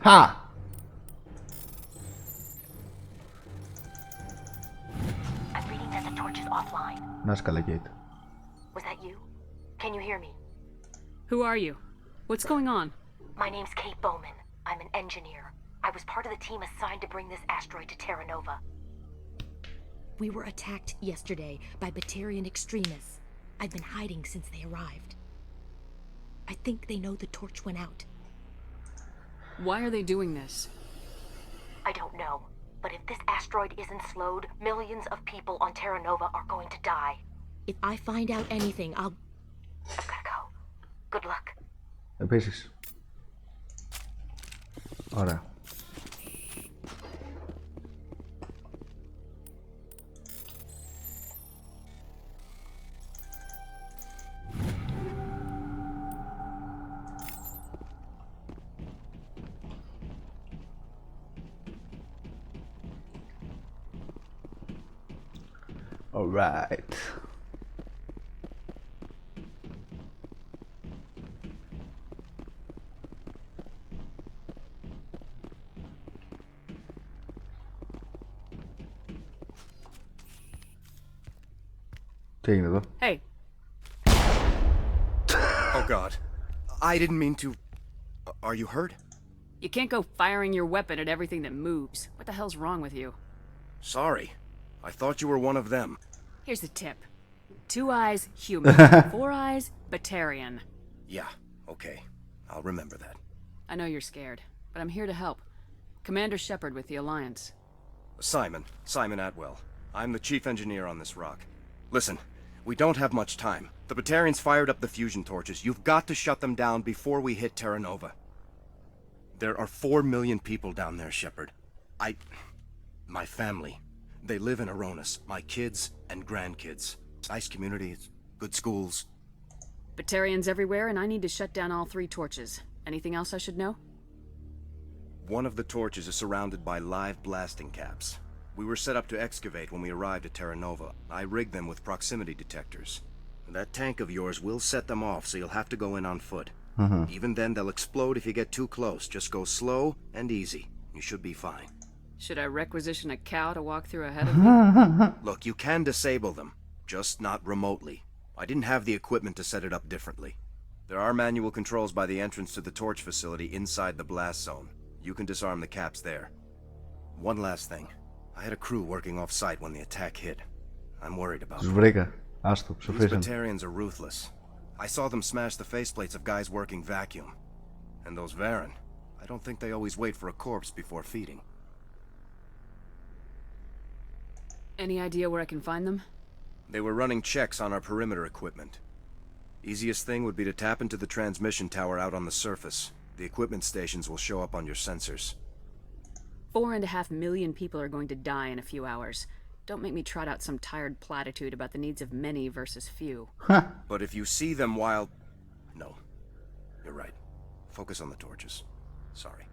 Χα! Να είσαι καλά, Kate. Was that you? Can you hear me? Who are you? What's going on? My name's Kate Bowman. I'm an engineer. I was part of the team assigned to bring this asteroid to Terra Nova. We were attacked yesterday by Batarian extremists. I've been hiding since they arrived. I think they know the torch went out. Why are they doing this? I don't know, but if this asteroid isn't slowed, millions of people on Terra Nova are going to die. If I find out anything, I'll... I've gotta go. Good luck. Επίσης. Ωραία. Alright. Τι έγινε εδώ? Hey. Oh God. I didn't mean to... Are you hurt? You can't go firing your weapon at everything that moves. What the hell's wrong with you? Sorry. I thought you were one of them. Here's the tip. 2 eyes, human. 4 eyes, Batarian. Yeah, okay. I'll remember that. I know you're scared, but I'm here to help. Commander Shepard with the Alliance. Simon Atwell. I'm the chief engineer on this rock. Listen, we don't have much time. The Batarians fired up the fusion torches. You've got to shut them down before we hit Terra Nova. There are 4 million people down there, Shepard. My family. They live in Aronis. My kids and grandkids. Nice communities, good schools. Batarians everywhere, and I need to shut down all 3 torches. Anything else I should know? One of the torches is surrounded by live blasting caps. We were set up to excavate when we arrived at Terra Nova. I rigged them with proximity detectors. That tank of yours will set them off, so you'll have to go in on foot. Even then, they'll explode if you get too close. Just go slow and easy. You should be fine. Should I requisition a cow to walk through ahead of me? Look, you can disable them, just not remotely. I didn't have the equipment to set it up differently. There are manual controls by the entrance to the torch facility inside the blast zone. You can disarm the caps there. One last thing. I had a crew working off-site when the attack hit. I'm worried about them. These Batarians are ruthless. I saw them smash the faceplates of guys working vacuum. And those Varen, I don't think they always wait for a corpse before feeding. Any idea where I can find them? They were running checks on our perimeter equipment. Easiest thing would be to tap into the transmission tower out on the surface. The equipment stations will show up on your sensors. 4.5 million people are going to die in a few hours. Don't make me trot out some tired platitude about the needs of many versus few. But if you see them while... No. You're right. Focus on the torches. Sorry.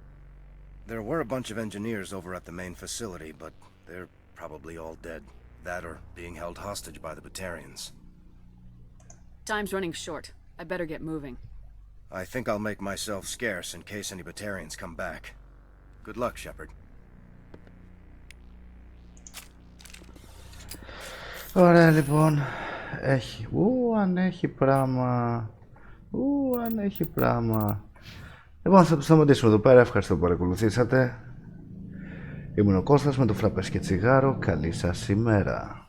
There were a bunch of engineers over at the main facility, but they're probably all dead. That or being held hostage by the Batarians. Time's running short. I better get moving. I think I'll make myself scarce in case any Batarians come back. Good luck, Shepard. Ωραία λοιπόν, έχει, αν έχει πράγμα, αν έχει πράγμα. Λοιπόν, θα το σταματήσουμε εδώ πέρα, ευχαριστώ που παρακολουθήσατε. Ήμουν ο Κώστας με το Φραπές και τσιγάρο, καλή σας ημέρα.